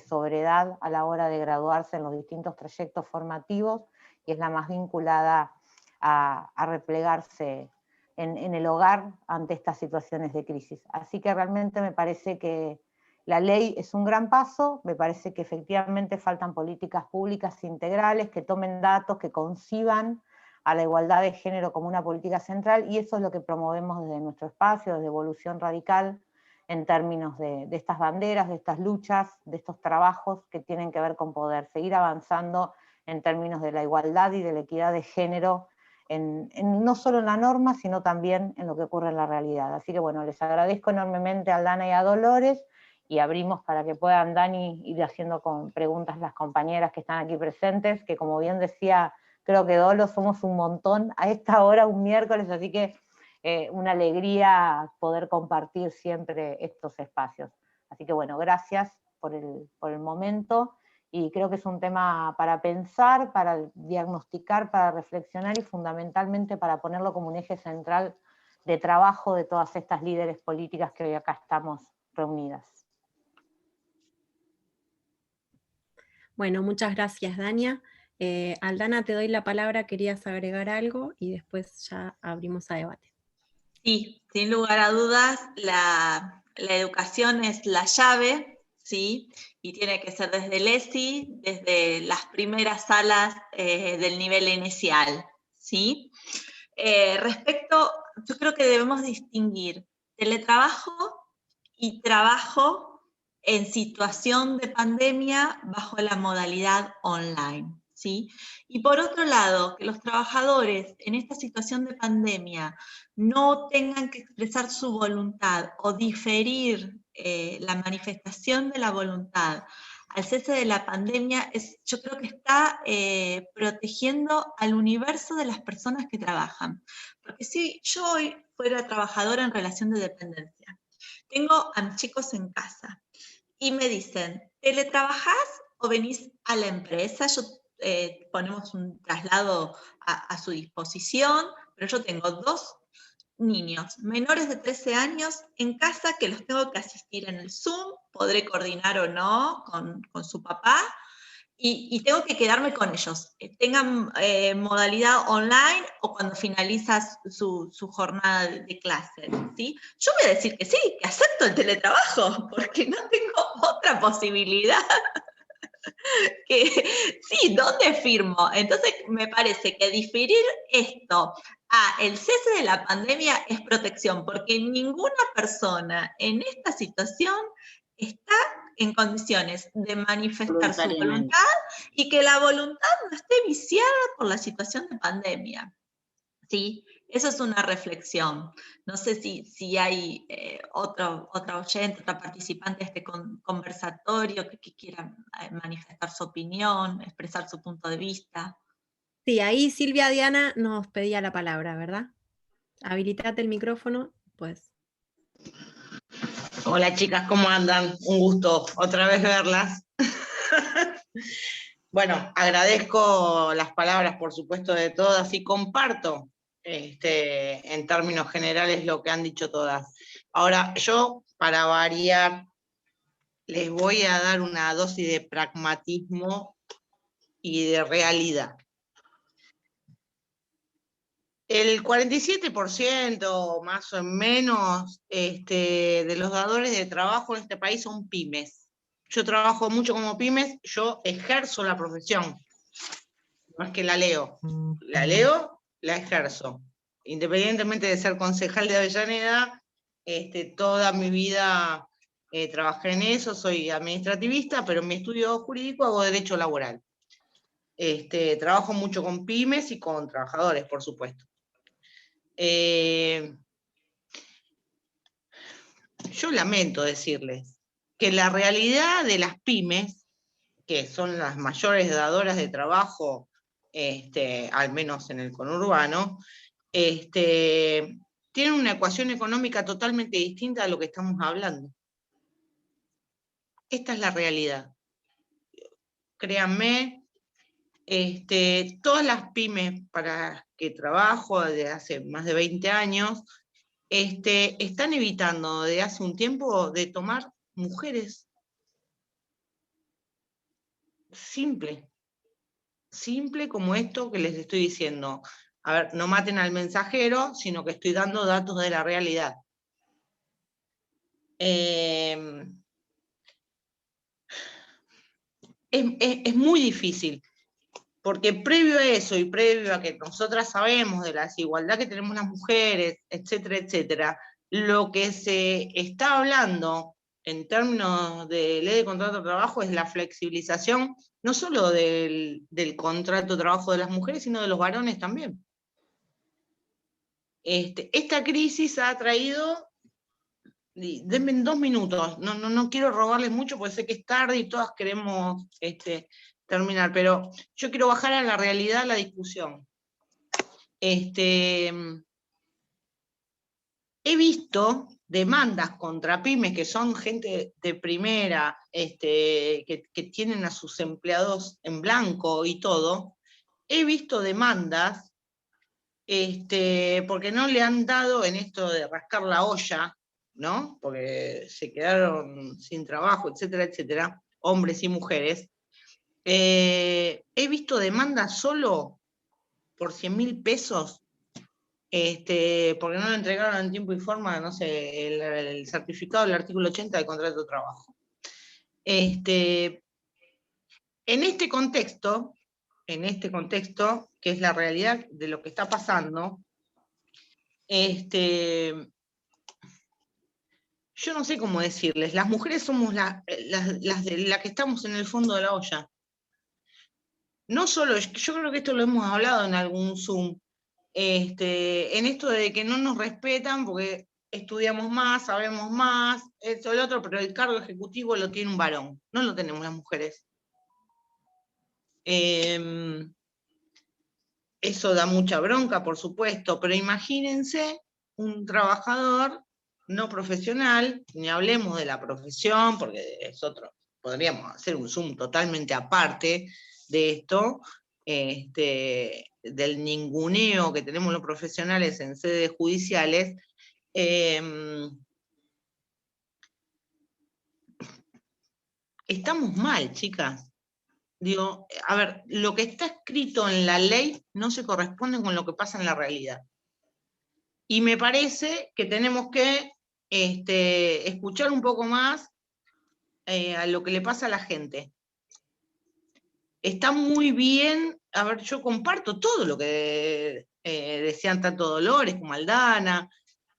sobredad a la hora de graduarse en los distintos trayectos formativos, y es la más vinculada a replegarse en el hogar ante estas situaciones de crisis. Así que realmente me parece que la ley es un gran paso, me parece que efectivamente faltan políticas públicas integrales que tomen datos, que conciban a la igualdad de género como una política central, y eso es lo que promovemos desde nuestro espacio, desde Evolución Radical, en términos de estas banderas, de estas luchas, de estos trabajos que tienen que ver con poder seguir avanzando en términos de la igualdad y de la equidad de género, no solo en la norma, sino también en lo que ocurre en la realidad. Así que bueno, les agradezco enormemente a Aldana y a Dolores, y abrimos para que puedan, Dani, ir haciendo con preguntas las compañeras que están aquí presentes, que como bien decía, creo que Dolo, somos un montón a esta hora, un miércoles, así que una alegría poder compartir siempre estos espacios. Así que bueno, gracias por el momento, y creo que es un tema para pensar, para diagnosticar, para reflexionar, y fundamentalmente para ponerlo como un eje central de trabajo de todas estas líderes políticas que hoy acá estamos reunidas. Bueno, muchas gracias, Dania. Aldana, te doy la palabra, querías agregar algo y después ya abrimos a debate. Sí, sin lugar a dudas, la educación es la llave, ¿sí? Y tiene que ser desde el ESI, desde las primeras salas del nivel inicial, ¿sí? Yo creo que debemos distinguir teletrabajo y trabajo en situación de pandemia bajo la modalidad online, ¿sí? Y por otro lado, que los trabajadores en esta situación de pandemia no tengan que expresar su voluntad o diferir la manifestación de la voluntad al cese de la pandemia, yo creo que está protegiendo al universo de las personas que trabajan. Porque si yo hoy fuera trabajadora en relación de dependencia, tengo a mis chicos en casa y me dicen, ¿teletrabajás o venís a la empresa? Ponemos un traslado a su disposición, pero yo tengo 2 niños menores de 13 años en casa que los tengo que asistir en el Zoom, podré coordinar o no con su papá, y tengo que quedarme con ellos, tengan modalidad online o cuando finaliza su jornada de clases, ¿sí? Yo voy a decir que sí, que acepto el teletrabajo, porque no tengo otra posibilidad. Que sí, ¿dónde firmo? Entonces me parece que diferir esto a el cese de la pandemia es protección, porque ninguna persona en esta situación está en condiciones de manifestar su voluntad, y que la voluntad no esté viciada por la situación de pandemia. ¿Sí? Eso es una reflexión. No sé si hay otra oyente, otra participante de este conversatorio que quiera manifestar su opinión, expresar su punto de vista. Sí, ahí Silvia Diana nos pedía la palabra, ¿verdad? Habilitate el micrófono, pues. Hola chicas, ¿cómo andan? Un gusto otra vez verlas. Bueno, agradezco las palabras, por supuesto, de todas, y comparto en términos generales lo que han dicho todas. Ahora, yo, para variar, les voy a dar una dosis de pragmatismo y de realidad. El 47% más o menos de los dadores de trabajo en este país son pymes. Yo trabajo mucho como pymes, yo ejerzo la profesión. No es que la leo, la ejerzo. Independientemente de ser concejal de Avellaneda, toda mi vida trabajé en eso, soy administrativista, pero en mi estudio jurídico hago derecho laboral. Trabajo mucho con pymes y con trabajadores, por supuesto. Yo lamento decirles que la realidad de las pymes, que son las mayores dadoras de trabajo, al menos en el conurbano, tienen una ecuación económica totalmente distinta a lo que estamos hablando. Esta es la realidad. Créanme, todas las pymes para las que trabajo desde hace más de 20 años, están evitando desde hace un tiempo de tomar mujeres. Simple como esto que les estoy diciendo. A ver, no maten al mensajero, sino que estoy dando datos de la realidad. Es muy difícil, porque previo a eso y previo a que nosotras sabemos de la desigualdad que tenemos las mujeres, etcétera, etcétera, lo que se está hablando en términos de ley de contrato de trabajo es la flexibilización, no solo del contrato de trabajo de las mujeres, sino de los varones también. Esta crisis ha traído, denme 2 minutos, no quiero robarles mucho porque sé que es tarde y todas queremos terminar, pero yo quiero bajar a la realidad la discusión. He visto demandas contra pymes que son gente de primera, que tienen a sus empleados en blanco y todo. He visto demandas porque no le han dado en esto de rascar la olla, ¿no? Porque se quedaron sin trabajo, etcétera, etcétera, hombres y mujeres. He visto demandas solo por 100.000 pesos, porque no le entregaron en tiempo y forma, no sé, el certificado del artículo 80 del contrato de trabajo. En este contexto, que es la realidad de lo que está pasando, yo no sé cómo decirles, las mujeres somos las que estamos en el fondo de la olla. No solo, yo creo que esto lo hemos hablado en algún Zoom, en esto de que no nos respetan porque estudiamos más, sabemos más, esto, el otro, pero el cargo ejecutivo lo tiene un varón, no lo tenemos las mujeres. Eso da mucha bronca, por supuesto, pero imagínense un trabajador no profesional, ni hablemos de la profesión, porque es otro, podríamos hacer un Zoom totalmente aparte de esto, del ninguneo que tenemos los profesionales en sedes judiciales. Estamos mal, chicas. Digo, a ver, lo que está escrito en la ley no se corresponde con lo que pasa en la realidad. Y me parece que tenemos que escuchar un poco más a lo que le pasa a la gente. Está muy bien, a ver, yo comparto todo lo que decían tanto Dolores como Aldana,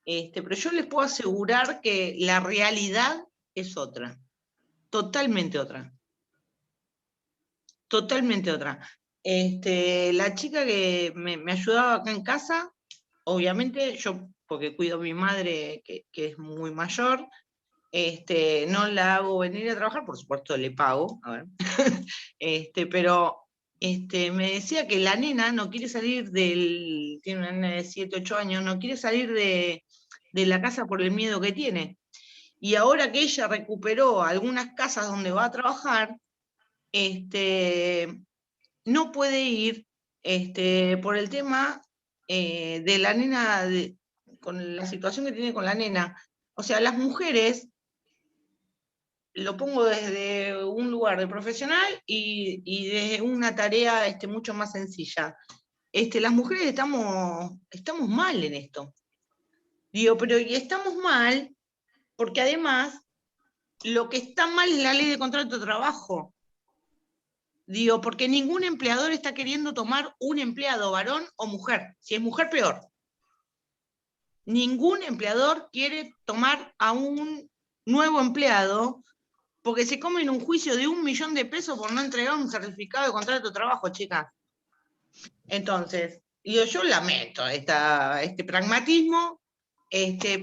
pero yo les puedo asegurar que la realidad es otra, totalmente otra. Totalmente otra. La chica que me ayudaba acá en casa, obviamente yo, porque cuido a mi madre que es muy mayor, no la hago venir a trabajar, por supuesto le pago, a ver. Pero me decía que la nena no quiere salir tiene una nena de 7, 8 años, no quiere salir de la casa por el miedo que tiene. Y ahora que ella recuperó algunas casas donde va a trabajar, no puede ir por el tema de la nena, con la situación que tiene con la nena. O sea, las mujeres, lo pongo desde un lugar de profesional y desde una tarea mucho más sencilla. Las mujeres estamos mal en esto. Digo, pero y estamos mal porque además lo que está mal es la ley de contrato de trabajo. Digo, porque ningún empleador está queriendo tomar un empleado, varón o mujer. Si es mujer, peor. Ningún empleador quiere tomar a un nuevo empleado porque se comen un juicio de 1 millón de pesos por no entregar un certificado de contrato de trabajo, chicas. Entonces, yo lamento este pragmatismo,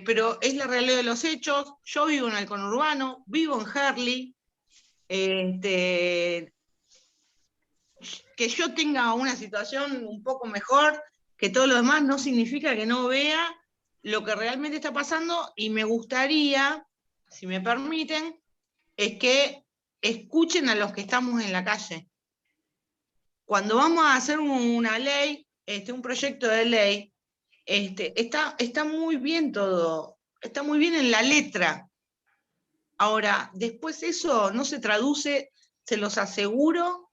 pero es la realidad de los hechos. Yo vivo en el conurbano, vivo en Herli, que yo tenga una situación un poco mejor que todo lo demás no significa que no vea lo que realmente está pasando, y me gustaría, si me permiten, es que escuchen a los que estamos en la calle. Cuando vamos a hacer una ley, un proyecto de ley, está muy bien todo, está muy bien en la letra. Ahora, después eso no se traduce, se los aseguro,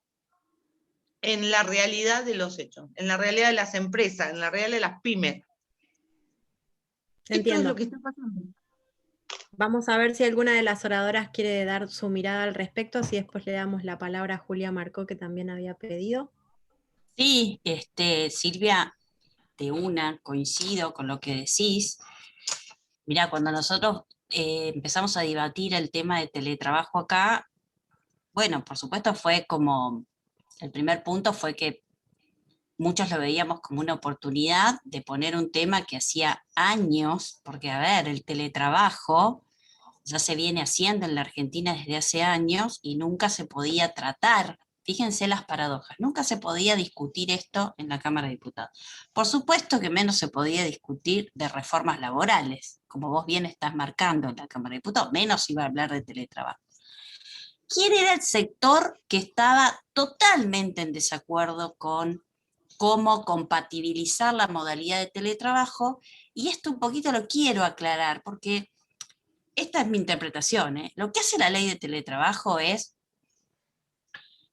en la realidad de los hechos, en la realidad de las empresas, en la realidad de las pymes. Esto es Entiendo. lo que está pasando. Vamos a ver si alguna de las oradoras quiere dar su mirada al respecto, si después le damos la palabra a Julia Marcó, que también había pedido. Sí, Silvia, coincido con lo que decís. Mirá, cuando nosotros empezamos a debatir el tema de teletrabajo acá, bueno, por supuesto fue como, el primer punto fue que muchos lo veíamos como una oportunidad de poner un tema que hacía años, porque a ver, el teletrabajo ya se viene haciendo en la Argentina desde hace años y nunca se podía tratar. Fíjense las paradojas, nunca se podía discutir esto en la Cámara de Diputados. Por supuesto que menos se podía discutir de reformas laborales, como vos bien estás marcando en la Cámara de Diputados, menos iba a hablar de teletrabajo. ¿Quién era el sector que estaba totalmente en desacuerdo con cómo compatibilizar la modalidad de teletrabajo? Y esto un poquito lo quiero aclarar, porque esta es mi interpretación, ¿eh? Lo que hace la ley de teletrabajo es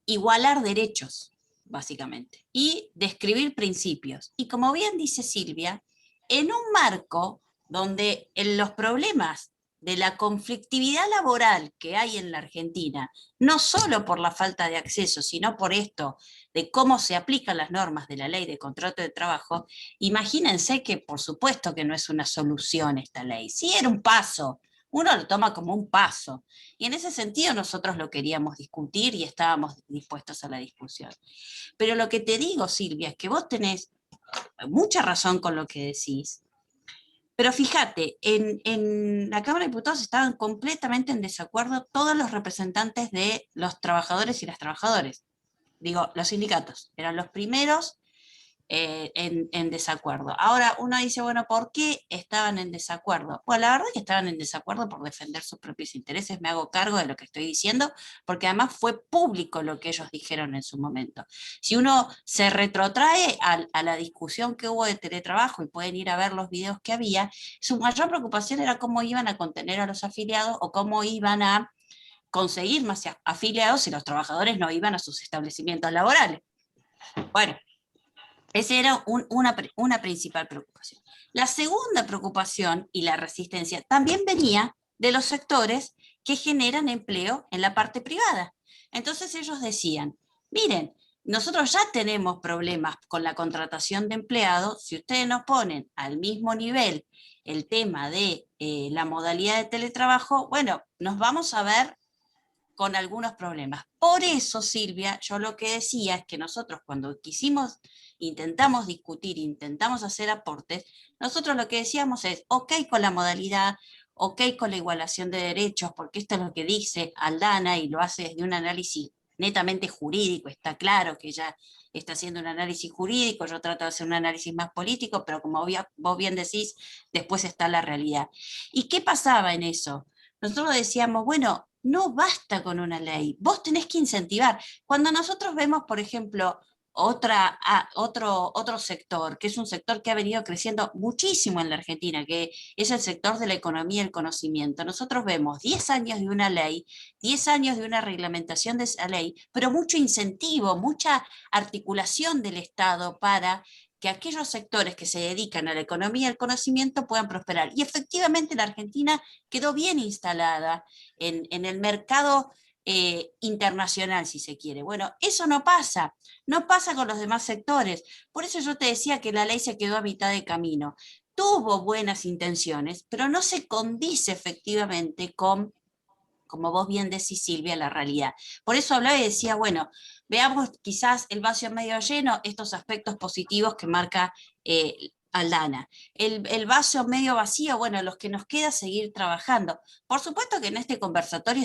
igualar derechos, básicamente, y describir principios. Y como bien dice Silvia, en un marco donde en los problemas de la conflictividad laboral que hay en la Argentina, no solo por la falta de acceso, sino por esto de cómo se aplican las normas de la ley de contrato de trabajo, imagínense que por supuesto que no es una solución esta ley, sí era un paso, uno lo toma como un paso, y en ese sentido nosotros lo queríamos discutir y estábamos dispuestos a la discusión. Pero lo que te digo, Silvia, es que vos tenés mucha razón con lo que decís, pero fíjate, en la Cámara de Diputados estaban completamente en desacuerdo todos los representantes de los trabajadores y las trabajadoras. Digo, los sindicatos eran los primeros en desacuerdo. Ahora uno dice, bueno, ¿por qué estaban en desacuerdo? Pues la verdad es que estaban en desacuerdo por defender sus propios intereses, me hago cargo de lo que estoy diciendo, porque además fue público lo que ellos dijeron en su momento. Si uno se retrotrae a la discusión que hubo de teletrabajo, y pueden ir a ver los videos que había, su mayor preocupación era cómo iban a contener a los afiliados o cómo iban a conseguir más afiliados si los trabajadores no iban a sus establecimientos laborales. Bueno, esa era una principal preocupación. La segunda preocupación y la resistencia también venía de los sectores que generan empleo en la parte privada. Entonces ellos decían, miren, nosotros ya tenemos problemas con la contratación de empleados, si ustedes nos ponen al mismo nivel el tema de la modalidad de teletrabajo, bueno, nos vamos a ver con algunos problemas. Por eso, Silvia, yo lo que decía es que nosotros cuando intentamos discutir, intentamos hacer aportes, nosotros lo que decíamos es, ok con la modalidad, ok con la igualación de derechos, porque esto es lo que dice Aldana y lo hace desde un análisis netamente jurídico, está claro que ella está haciendo un análisis jurídico, yo trato de hacer un análisis más político, pero como vos bien decís, después está la realidad. ¿Y qué pasaba en eso? Nosotros decíamos, bueno, no basta con una ley, vos tenés que incentivar. Cuando nosotros vemos, por ejemplo, otro sector, que es un sector que ha venido creciendo muchísimo en la Argentina, que es el sector de la economía y el conocimiento, nosotros vemos 10 años de una ley, 10 años de una reglamentación de esa ley, pero mucho incentivo, mucha articulación del Estado para que aquellos sectores que se dedican a la economía y al conocimiento puedan prosperar. Y efectivamente la Argentina quedó bien instalada en el mercado internacional, si se quiere. Bueno, eso no pasa con los demás sectores. Por eso yo te decía que la ley se quedó a mitad de camino. tuvo buenas intenciones, pero no se condice efectivamente con, como vos bien decís, Silvia, la realidad. Por eso hablaba y decía, bueno, veamos quizás el vaso medio lleno, estos aspectos positivos que marca Aldana. El vaso medio vacío, bueno, los que nos queda seguir trabajando. Por supuesto que en este conversatorio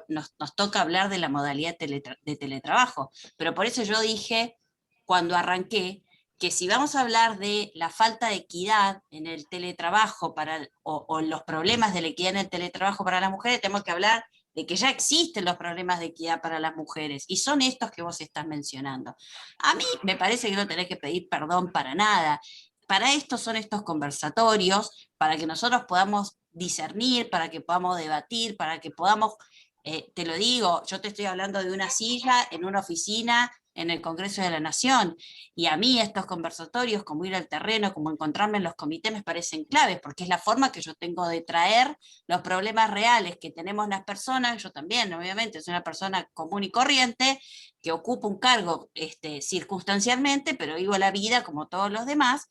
nos toca hablar de la modalidad de teletrabajo, pero por eso yo dije, cuando arranqué, que si vamos a hablar de la falta de equidad en el teletrabajo o los problemas de la equidad en el teletrabajo para las mujeres, tenemos que hablar de que ya existen los problemas de equidad para las mujeres, y son estos que vos estás mencionando. A mí me parece que no tenés que pedir perdón para nada. Para esto son estos conversatorios, para que nosotros podamos discernir, para que podamos debatir, para que podamos, te lo digo, yo te estoy hablando de una silla en una oficina en el Congreso de la Nación, y a mí estos conversatorios, como ir al terreno, como encontrarme en los comités, me parecen claves, porque es la forma que yo tengo de traer los problemas reales que tenemos las personas. Yo también, obviamente, soy una persona común y corriente, que ocupa un cargo circunstancialmente, pero vivo la vida como todos los demás.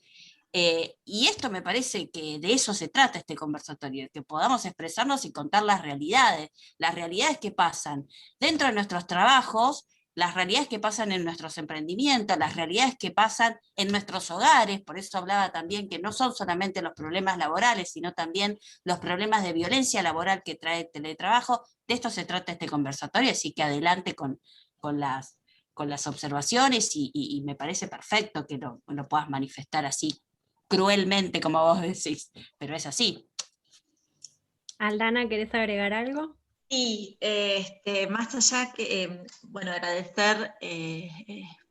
Y esto me parece que de eso se trata este conversatorio, que podamos expresarnos y contar las realidades que pasan dentro de nuestros trabajos, las realidades que pasan en nuestros emprendimientos, las realidades que pasan en nuestros hogares. Por eso hablaba también que no son solamente los problemas laborales, sino también los problemas de violencia laboral que trae el teletrabajo. De esto se trata este conversatorio, así que adelante con las observaciones, y me parece perfecto que lo puedas manifestar así cruelmente, como vos decís, pero es así. Aldana, ¿querés agregar algo? Y más allá que, bueno, agradecer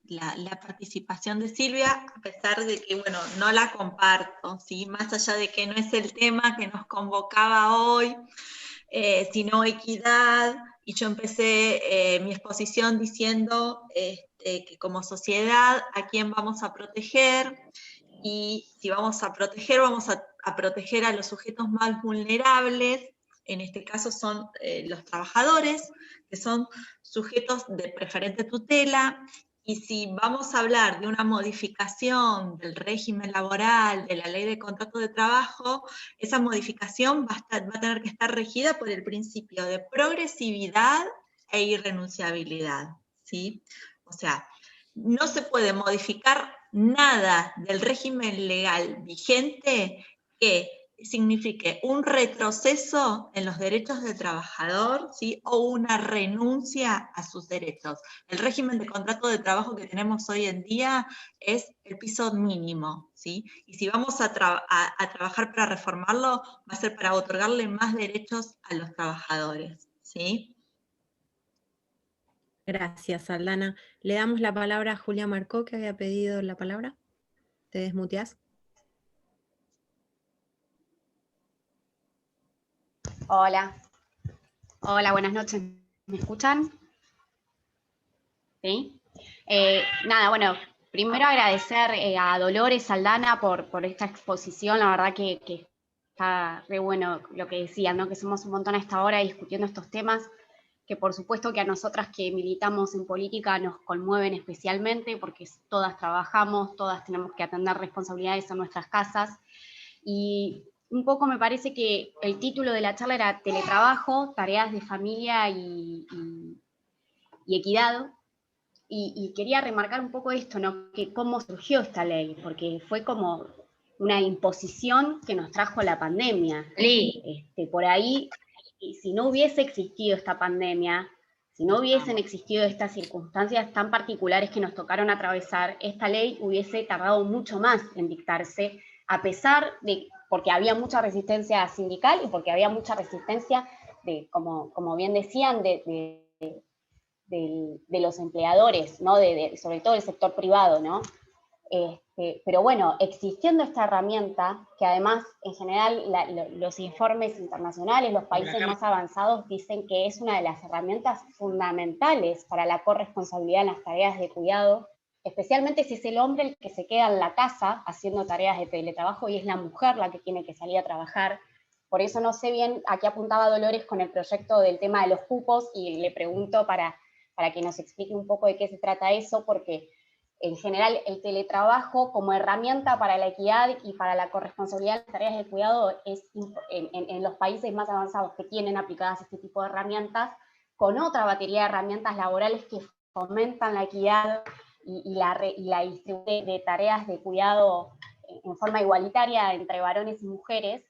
la participación de Silvia, a pesar de que, bueno, no la comparto, ¿sí? Más allá de que no es el tema que nos convocaba hoy, sino equidad, y yo empecé mi exposición diciendo que como sociedad, ¿a quién vamos a proteger? Y si vamos a proteger a los sujetos más vulnerables. En este caso son los trabajadores, que son sujetos de preferente tutela, y si vamos a hablar de una modificación del régimen laboral, de la ley de contrato de trabajo, esa modificación va a tener que estar regida por el principio de progresividad e irrenunciabilidad, ¿sí? O sea, no se puede modificar nada del régimen legal vigente que signifique un retroceso en los derechos del trabajador, ¿sí? O una renuncia a sus derechos. El régimen de contrato de trabajo que tenemos hoy en día es el piso mínimo, ¿sí? Y si vamos a trabajar para reformarlo, va a ser para otorgarle más derechos a los trabajadores, ¿sí? Gracias, Aldana. Le damos la palabra a Julia Marcó, que había pedido la palabra. ¿Te desmuteás? Hola. Hola, buenas noches. ¿Me escuchan? ¿Sí? Nada, bueno, primero agradecer a Dolores, Aldana, por esta exposición. La verdad que está re bueno lo que decían, ¿no? Que somos un montón a esta hora discutiendo estos temas, que por supuesto que a nosotras que militamos en política nos conmueven especialmente, porque todas trabajamos, todas tenemos que atender responsabilidades en nuestras casas, y un poco me parece que el título de la charla era teletrabajo, tareas de familia y equidad, y quería remarcar un poco esto, ¿no? Que cómo surgió esta ley, porque fue como una imposición que nos trajo la pandemia. Por ahí, si no hubiese existido esta pandemia, si no hubiesen existido estas circunstancias tan particulares que nos tocaron atravesar, esta ley hubiese tardado mucho más en dictarse, a pesar de, porque había mucha resistencia sindical y porque había mucha resistencia, como bien decían, de los empleadores, ¿no? Sobre todo el sector privado, ¿no? Pero bueno, existiendo esta herramienta, que además en general los informes internacionales, los países más avanzados dicen que es una de las herramientas fundamentales para la corresponsabilidad en las tareas de cuidado, especialmente si es el hombre el que se queda en la casa haciendo tareas de teletrabajo y es la mujer la que tiene que salir a trabajar. Por eso no sé bien a qué apuntaba Dolores con el proyecto del tema de los cupos, y le pregunto para que nos explique un poco de qué se trata eso, porque en general el teletrabajo como herramienta para la equidad y para la corresponsabilidad de las tareas de cuidado es en los países más avanzados que tienen aplicadas este tipo de herramientas, con otra batería de herramientas laborales que fomentan la equidad y la distribución de tareas de cuidado en forma igualitaria entre varones y mujeres,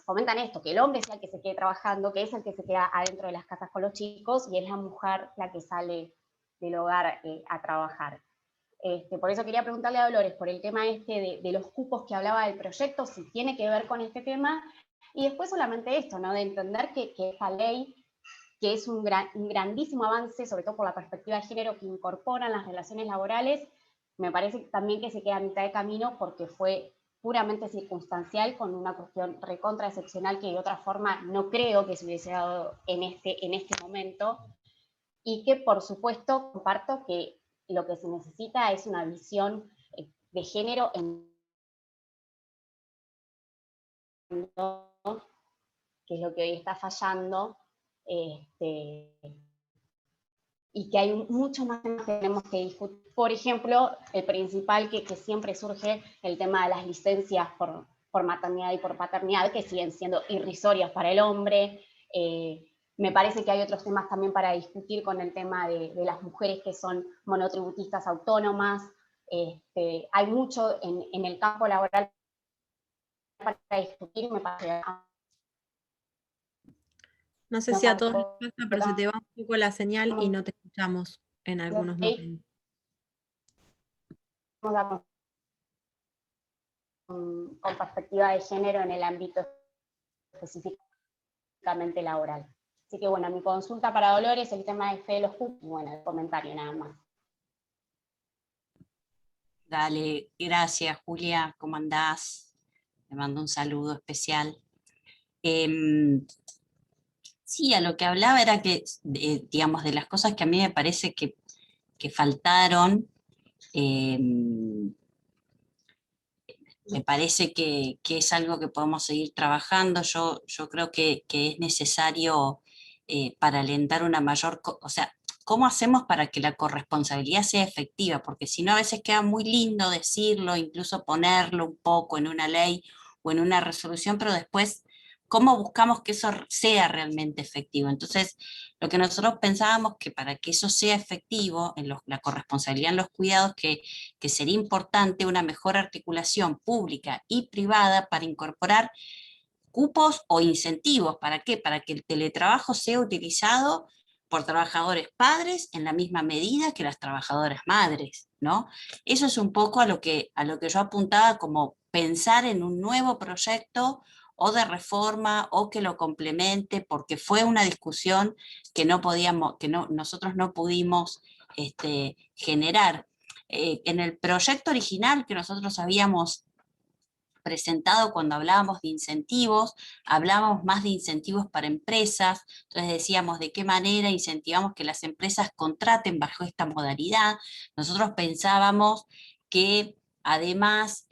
fomentan esto, que el hombre sea el que se quede trabajando, que es el que se queda adentro de las casas con los chicos, y es la mujer la que sale del hogar a trabajar. Por eso quería preguntarle a Dolores por el tema de los cupos que hablaba del proyecto, si tiene que ver con este tema, y después solamente esto, ¿no? De entender que esta ley, que es un grandísimo avance, sobre todo por la perspectiva de género que incorporan las relaciones laborales, me parece también que se queda a mitad de camino porque fue puramente circunstancial, con una cuestión recontra excepcional que de otra forma no creo que se hubiese dado en este momento, y que por supuesto comparto que lo que se necesita es una visión de género que es lo que hoy está fallando, y que hay mucho más que tenemos que discutir. Por ejemplo, el principal que siempre surge, el tema de las licencias por maternidad y por paternidad, que siguen siendo irrisorias para el hombre. Me parece que hay otros temas también para discutir con el tema de las mujeres que son monotributistas autónomas. Hay mucho en el campo laboral para discutir, me parece. No sé si a todos les pasa, pero se te va un poco la señal y no te escuchamos en algunos momentos. Con perspectiva de género en el ámbito específicamente laboral. Así que bueno, mi consulta para Dolores, el tema de fe de los cupos, y bueno, el comentario nada más. Dale, gracias Julia, ¿cómo andás? Te mando un saludo especial. Sí, a lo que hablaba era que, digamos, de las cosas que a mí me parece que faltaron, me parece que es algo que podemos seguir trabajando. Yo creo que es necesario para alentar una mayor, o sea, ¿cómo hacemos para que la corresponsabilidad sea efectiva? Porque si no, a veces queda muy lindo decirlo, incluso ponerlo un poco en una ley o en una resolución, pero después, ¿cómo buscamos que eso sea realmente efectivo? Entonces, lo que nosotros pensábamos que para que eso sea efectivo, la corresponsabilidad en los cuidados, que sería importante una mejor articulación pública y privada para incorporar cupos o incentivos. ¿Para qué? Para que el teletrabajo sea utilizado por trabajadores padres en la misma medida que las trabajadoras madres, ¿no? Eso es un poco a lo que yo apuntaba, como pensar en un nuevo proyecto o de reforma o que lo complemente, porque fue una discusión que nosotros no pudimos generar. En el proyecto original que nosotros habíamos presentado, cuando hablábamos de incentivos, hablábamos más de incentivos para empresas, entonces decíamos de qué manera incentivamos que las empresas contraten bajo esta modalidad. Nosotros pensábamos que además,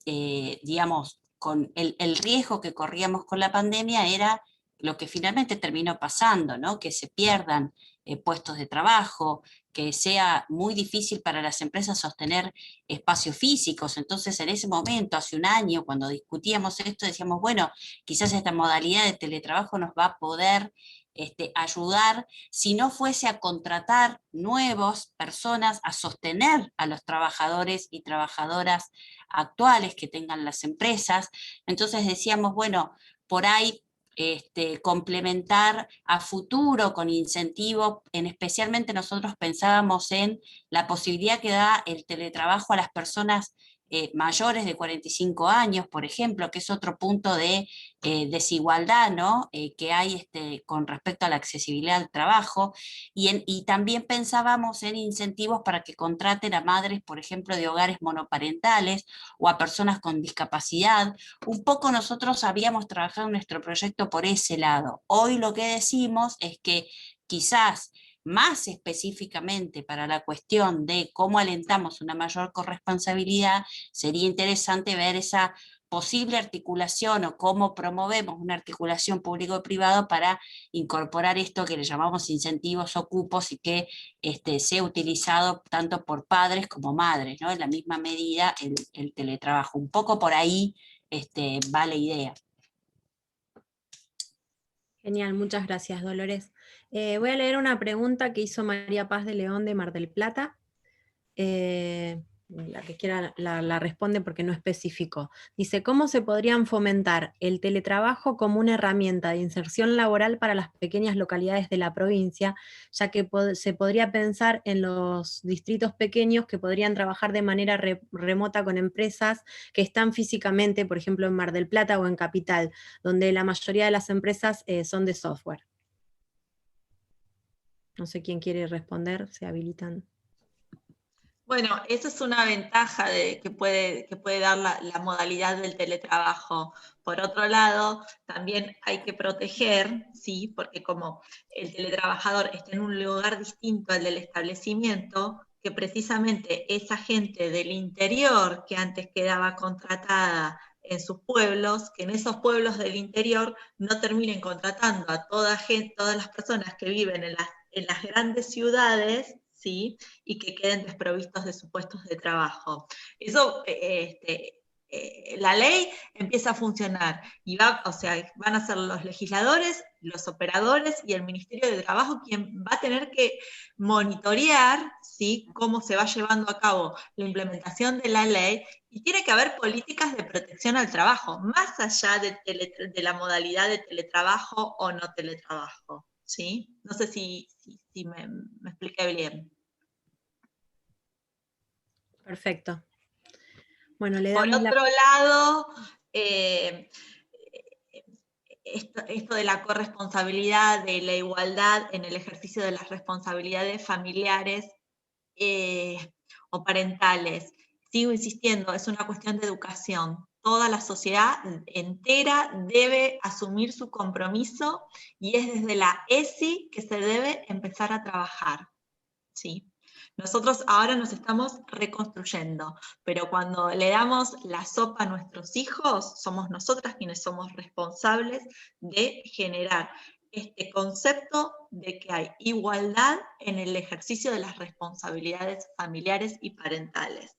digamos, con el riesgo que corríamos con la pandemia era lo que finalmente terminó pasando, ¿no? Que se pierdan puestos de trabajo, que sea muy difícil para las empresas sostener espacios físicos. Entonces, en ese momento, hace un año, cuando discutíamos esto, decíamos, bueno, quizás esta modalidad de teletrabajo nos va a poder ayudar, si no fuese a contratar nuevas personas, a sostener a los trabajadores y trabajadoras actuales que tengan las empresas. Entonces decíamos, bueno, por ahí complementar a futuro con incentivos, especialmente nosotros pensábamos en la posibilidad que da el teletrabajo a las personas mayores de 45 años, por ejemplo, que es otro punto de desigualdad, ¿no? Que hay con respecto a la accesibilidad al trabajo, y también pensábamos en incentivos para que contraten a madres, por ejemplo, de hogares monoparentales o a personas con discapacidad. Un poco nosotros habíamos trabajado en nuestro proyecto por ese lado. Hoy lo que decimos es que quizás más específicamente para la cuestión de cómo alentamos una mayor corresponsabilidad, sería interesante ver esa posible articulación o cómo promovemos una articulación público-privado para incorporar esto que le llamamos incentivos o cupos y que sea utilizado tanto por padres como madres, ¿no? En la misma medida el teletrabajo. Un poco por ahí va la idea. Genial, muchas gracias, Dolores. Voy a leer una pregunta que hizo María Paz de León de Mar del Plata. La que quiera la responde porque no especificó. Dice, ¿cómo se podrían fomentar el teletrabajo como una herramienta de inserción laboral para las pequeñas localidades de la provincia, ya que se podría pensar en los distritos pequeños que podrían trabajar de manera remota con empresas que están físicamente, por ejemplo, en Mar del Plata o en Capital, donde la mayoría de las empresas son de software? No sé quién quiere responder, se habilitan. Bueno, esa es una ventaja que puede dar la modalidad del teletrabajo. Por otro lado, también hay que proteger, ¿sí? Porque como el teletrabajador está en un lugar distinto al del establecimiento, que precisamente esa gente del interior que antes quedaba contratada en sus pueblos, que en esos pueblos del interior no terminen contratando a todas las personas que viven en las grandes ciudades, ¿sí? Y que queden desprovistos de sus puestos de trabajo. Eso, la ley empieza a funcionar y van a ser los legisladores, los operadores y el Ministerio de Trabajo quien va a tener que monitorear, ¿sí? Cómo se va llevando a cabo la implementación de la ley, y tiene que haber políticas de protección al trabajo, más allá de la modalidad de teletrabajo o no teletrabajo, ¿sí? No sé si me expliqué bien. Perfecto. Bueno, le Por damos otro lado, esto de la corresponsabilidad, de la igualdad en el ejercicio de las responsabilidades familiares o parentales, sigo insistiendo, es una cuestión de educación. Toda la sociedad entera debe asumir su compromiso y es desde la ESI que se debe empezar a trabajar, ¿sí? Nosotros ahora nos estamos reconstruyendo, pero cuando le damos la sopa a nuestros hijos, somos nosotras quienes somos responsables de generar este concepto de que hay igualdad en el ejercicio de las responsabilidades familiares y parentales.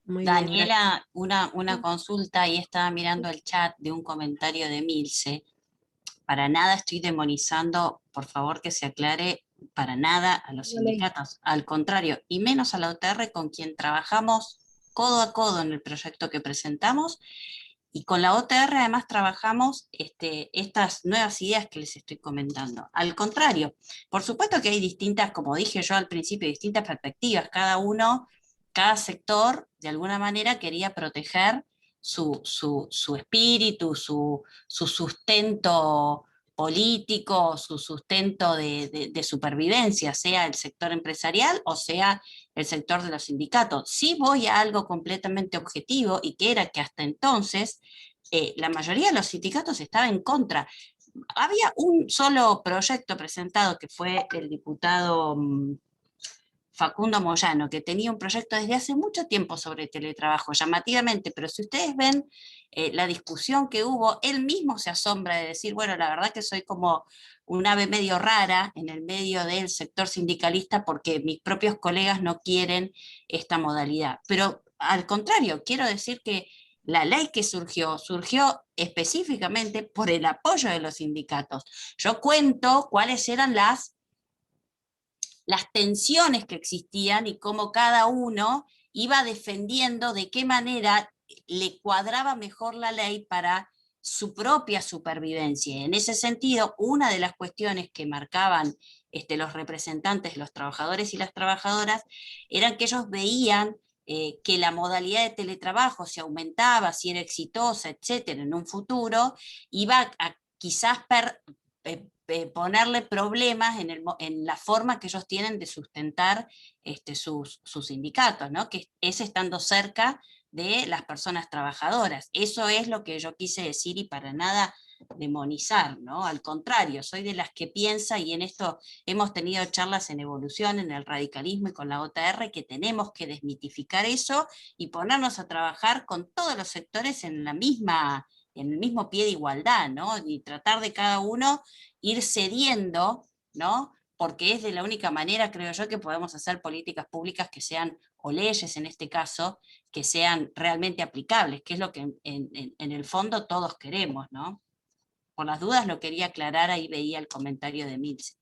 Muy Daniela, bien, una consulta, y estaba mirando el chat de un comentario de Milce. Para nada estoy demonizando, por favor que se aclare, para nada a los sindicatos, al contrario, y menos a la UTR, con quien trabajamos codo a codo en el proyecto que presentamos, y con la OTR además trabajamos estas nuevas ideas que les estoy comentando. Al contrario, por supuesto que hay distintas, como dije yo al principio, distintas perspectivas, cada sector de alguna manera quería proteger su espíritu, su sustento político, su sustento de supervivencia, sea el sector empresarial o sea el sector de los sindicatos. Sí voy a algo completamente objetivo, y que era que hasta entonces la mayoría de los sindicatos estaba en contra. Había un solo proyecto presentado, que fue el diputado Facundo Moyano, que tenía un proyecto desde hace mucho tiempo sobre teletrabajo, llamativamente, pero si ustedes ven la discusión que hubo, él mismo se asombra de decir, bueno, la verdad que soy como un ave medio rara en el medio del sector sindicalista porque mis propios colegas no quieren esta modalidad. Pero al contrario, quiero decir que la ley que surgió específicamente por el apoyo de los sindicatos. Yo cuento cuáles eran las tensiones que existían y cómo cada uno iba defendiendo de qué manera le cuadraba mejor la ley para su propia supervivencia. En ese sentido, una de las cuestiones que marcaban los representantes, los trabajadores y las trabajadoras, eran que ellos veían que la modalidad de teletrabajo, si aumentaba, si era exitosa, etcétera, en un futuro, iba a quizás ponerle problemas en la forma que ellos tienen de sustentar sus sindicatos, ¿no? Que es estando cerca de las personas trabajadoras. Eso es lo que yo quise decir, y para nada demonizar, ¿no? Al contrario, soy de las que piensa, y en esto hemos tenido charlas en evolución, en el radicalismo y con la OTR, que tenemos que desmitificar eso y ponernos a trabajar con todos los sectores en el mismo pie de igualdad, ¿no? Y tratar de cada uno ir cediendo, ¿no? Porque es de la única manera, creo yo, que podemos hacer políticas públicas que sean, o leyes en este caso, que sean realmente aplicables, que es lo que en el fondo todos queremos, ¿no? Por las dudas lo quería aclarar, ahí veía el comentario de Milce.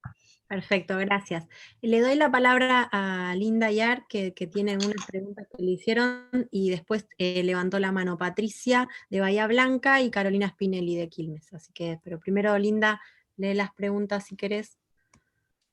Perfecto, gracias. Le doy la palabra a Linda Yar, que tiene unas preguntas que le hicieron, y después levantó la mano Patricia de Bahía Blanca y Carolina Spinelli de Quilmes. Así que, pero primero, Linda, lee las preguntas si querés.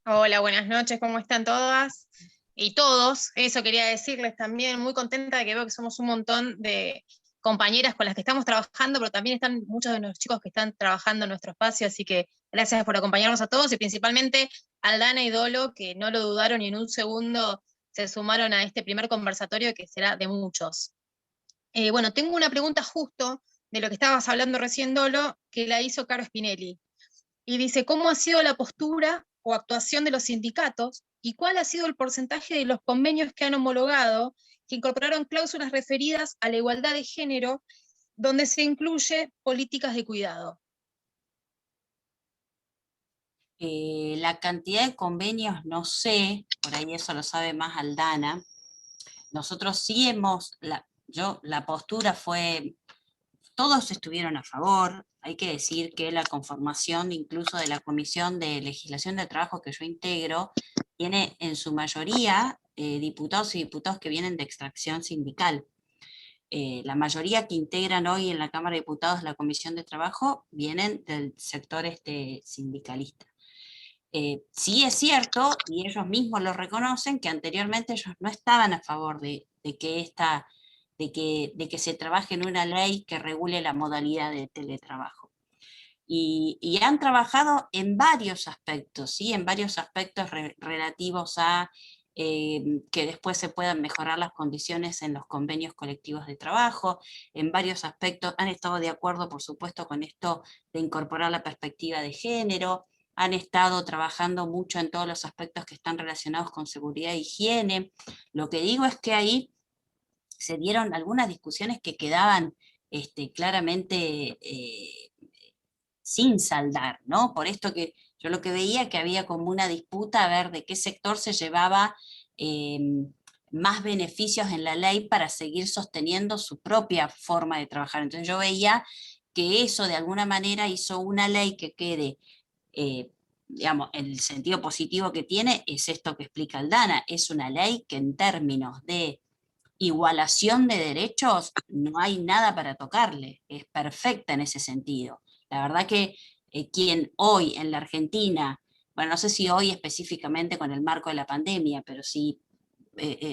Hola, buenas noches, ¿cómo están todas? Y todos, eso quería decirles también, muy contenta de que veo que somos un montón de compañeras con las que estamos trabajando, pero también están muchos de los chicos que están trabajando en nuestro espacio, así que gracias por acompañarnos a todos, y principalmente a Aldana y Dolo, que no lo dudaron y en un segundo se sumaron a este primer conversatorio que será de muchos. Bueno, tengo una pregunta justo de lo que estabas hablando recién, Dolo, que la hizo Caro Spinelli. Y dice, ¿cómo ha sido la postura o actuación de los sindicatos y cuál ha sido el porcentaje de los convenios que han homologado que incorporaron cláusulas referidas a la igualdad de género donde se incluye políticas de cuidado? La cantidad de convenios no sé, por ahí eso lo sabe más Aldana. Nosotros sí la postura fue, todos estuvieron a favor. Hay que decir que la conformación incluso de la Comisión de Legislación de Trabajo que yo integro tiene en su mayoría diputados y diputados que vienen de extracción sindical. La mayoría que integran hoy en la Cámara de Diputados la Comisión de Trabajo vienen del sector sindicalista. Sí es cierto, y ellos mismos lo reconocen, que anteriormente ellos no estaban a favor de que se trabaje en una ley que regule la modalidad de teletrabajo. Y han trabajado en varios aspectos, ¿sí? En varios aspectos relativos a que después se puedan mejorar las condiciones en los convenios colectivos de trabajo, en varios aspectos han estado de acuerdo, por supuesto, con esto de incorporar la perspectiva de género, han estado trabajando mucho en todos los aspectos que están relacionados con seguridad e higiene. Lo que digo es que ahí se dieron algunas discusiones que quedaban claramente sin saldar, ¿no? Por esto que yo lo que veía que había como una disputa a ver de qué sector se llevaba más beneficios en la ley para seguir sosteniendo su propia forma de trabajar. Entonces yo veía que eso de alguna manera hizo una ley que quede, digamos, el sentido positivo que tiene es esto que explica Aldana, es una ley que en términos de igualación de derechos no hay nada para tocarle, es perfecta en ese sentido. La verdad que quien hoy en la Argentina, bueno, no sé si hoy específicamente con el marco de la pandemia, pero si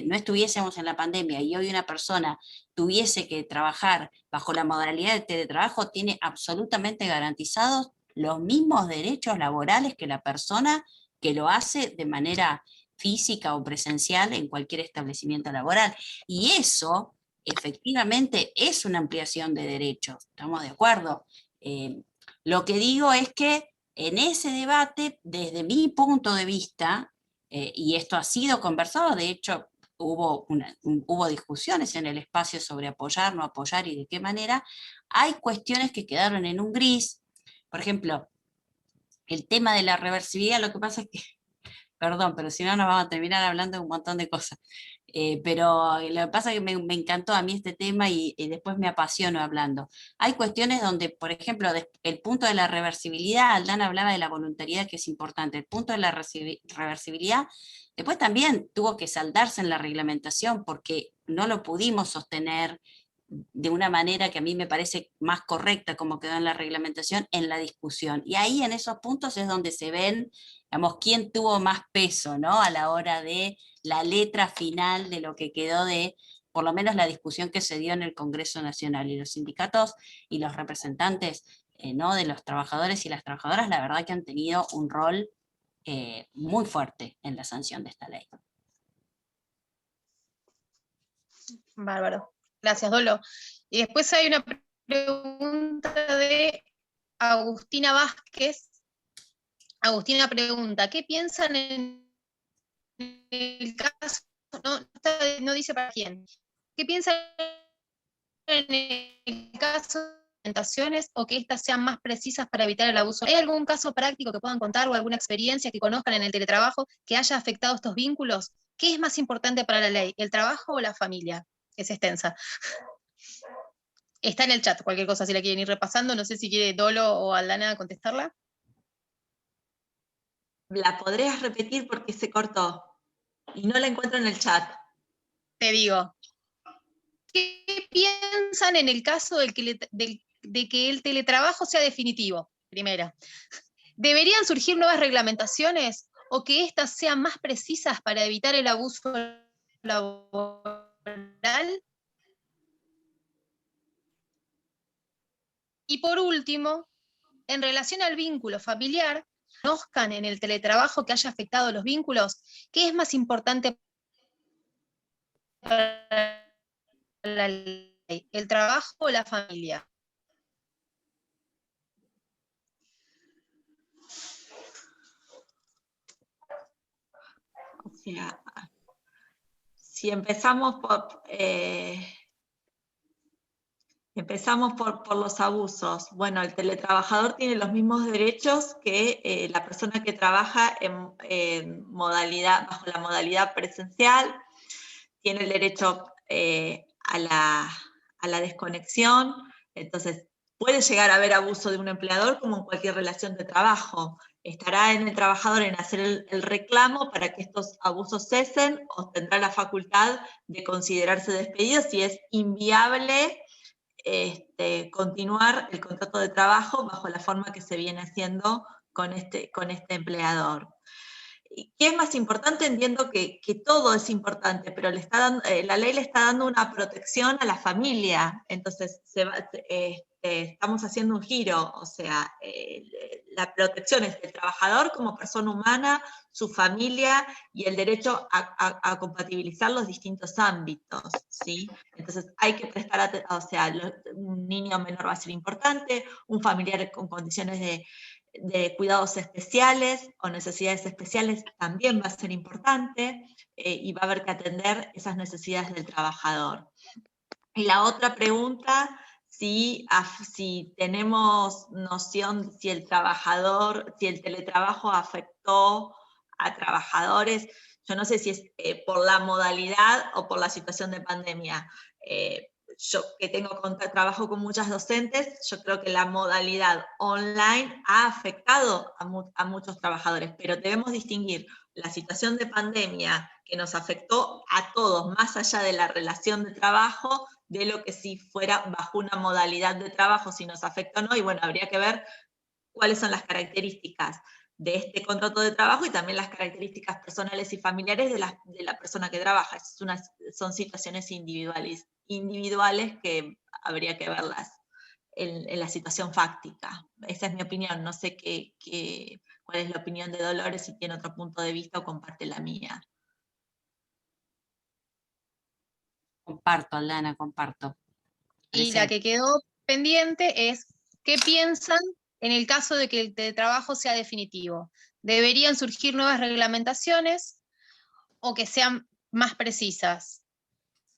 no estuviésemos en la pandemia y hoy una persona tuviese que trabajar bajo la modalidad de teletrabajo, tiene absolutamente garantizados los mismos derechos laborales que la persona que lo hace de manera física o presencial en cualquier establecimiento laboral. Y eso efectivamente es una ampliación de derechos, ¿estamos de acuerdo? Lo que digo es que en ese debate, desde mi punto de vista, y esto ha sido conversado, de hecho hubo discusiones en el espacio sobre apoyar, no apoyar y de qué manera, hay cuestiones que quedaron en un gris. Por ejemplo, el tema de la reversibilidad, lo que pasa es que, perdón, pero si no nos vamos a terminar hablando de un montón de cosas. Pero lo que pasa es que me encantó a mí este tema y después me apasiono hablando. Hay cuestiones donde, por ejemplo, el punto de la reversibilidad, Aldana hablaba de la voluntariedad que es importante, el punto de la reversibilidad, después también tuvo que saldarse en la reglamentación porque no lo pudimos sostener de una manera que a mí me parece más correcta como quedó en la reglamentación, en la discusión. Y ahí en esos puntos es donde se ven, digamos, quién tuvo más peso, ¿no? A la hora de la letra final de lo que quedó de, por lo menos la discusión que se dio en el Congreso Nacional. Y los sindicatos y los representantes ¿no? de los trabajadores y las trabajadoras, la verdad que han tenido un rol muy fuerte en la sanción de esta ley. Bárbaro. Gracias, Dolo. Y después hay una pregunta de Agustina Vázquez. Agustina pregunta, ¿qué piensan en el caso, no dice para quién, qué piensan en el caso de implementaciones o que éstas sean más precisas para evitar el abuso? ¿Hay algún caso práctico que puedan contar o alguna experiencia que conozcan en el teletrabajo que haya afectado estos vínculos? ¿Qué es más importante para la ley, el trabajo o la familia? Es extensa. Está en el chat, cualquier cosa si la quieren ir repasando, no sé si quiere Dolo o Aldana contestarla. ¿La podrías repetir porque se cortó? Y no la encuentro en el chat. Te digo, ¿qué piensan en el caso de que el teletrabajo sea definitivo? Primera. ¿Deberían surgir nuevas reglamentaciones o que éstas sean más precisas para evitar el abuso laboral? Y por último, en relación al vínculo familiar, conozcan en el teletrabajo que haya afectado los vínculos, ¿qué es más importante para la ley, el trabajo o la familia? O sea, si empezamos por los abusos, bueno, el teletrabajador tiene los mismos derechos que la persona que trabaja bajo la modalidad presencial, tiene el derecho a la desconexión, entonces puede llegar a haber abuso de un empleador como en cualquier relación de trabajo. Estará en el trabajador en hacer el reclamo para que estos abusos cesen o tendrá la facultad de considerarse despedido si es inviable continuar el contrato de trabajo bajo la forma que se viene haciendo con este empleador. ¿Qué es más importante? Entiendo que todo es importante, pero la ley le está dando una protección a la familia, entonces estamos haciendo un giro, o sea, la protección es del trabajador como persona humana, su familia y el derecho a compatibilizar los distintos ámbitos, ¿sí? Entonces hay que prestar atención, o sea, un niño menor va a ser importante, un familiar con condiciones de cuidados especiales o necesidades especiales también va a ser importante y va a haber que atender esas necesidades del trabajador. Y la otra pregunta, si tenemos noción si el teletrabajo afectó a trabajadores, yo no sé si es por la modalidad o por la situación de pandemia. Yo que trabajo con muchas docentes, yo creo que la modalidad online ha afectado a muchos trabajadores, pero debemos distinguir la situación de pandemia que nos afectó a todos, más allá de la relación de trabajo, de lo que si fuera bajo una modalidad de trabajo, si nos afecta o no, y bueno, habría que ver cuáles son las características de este contrato de trabajo y también las características personales y familiares de la persona que trabaja. Son situaciones individuales que habría que verlas en la situación fáctica. Esa es mi opinión, no sé cuál es la opinión de Dolores, si tiene otro punto de vista o comparte la mía. Comparto, Aldana, comparto. Y la que quedó pendiente es, ¿qué piensan en el caso de que el teletrabajo sea definitivo? ¿Deberían surgir nuevas reglamentaciones o que sean más precisas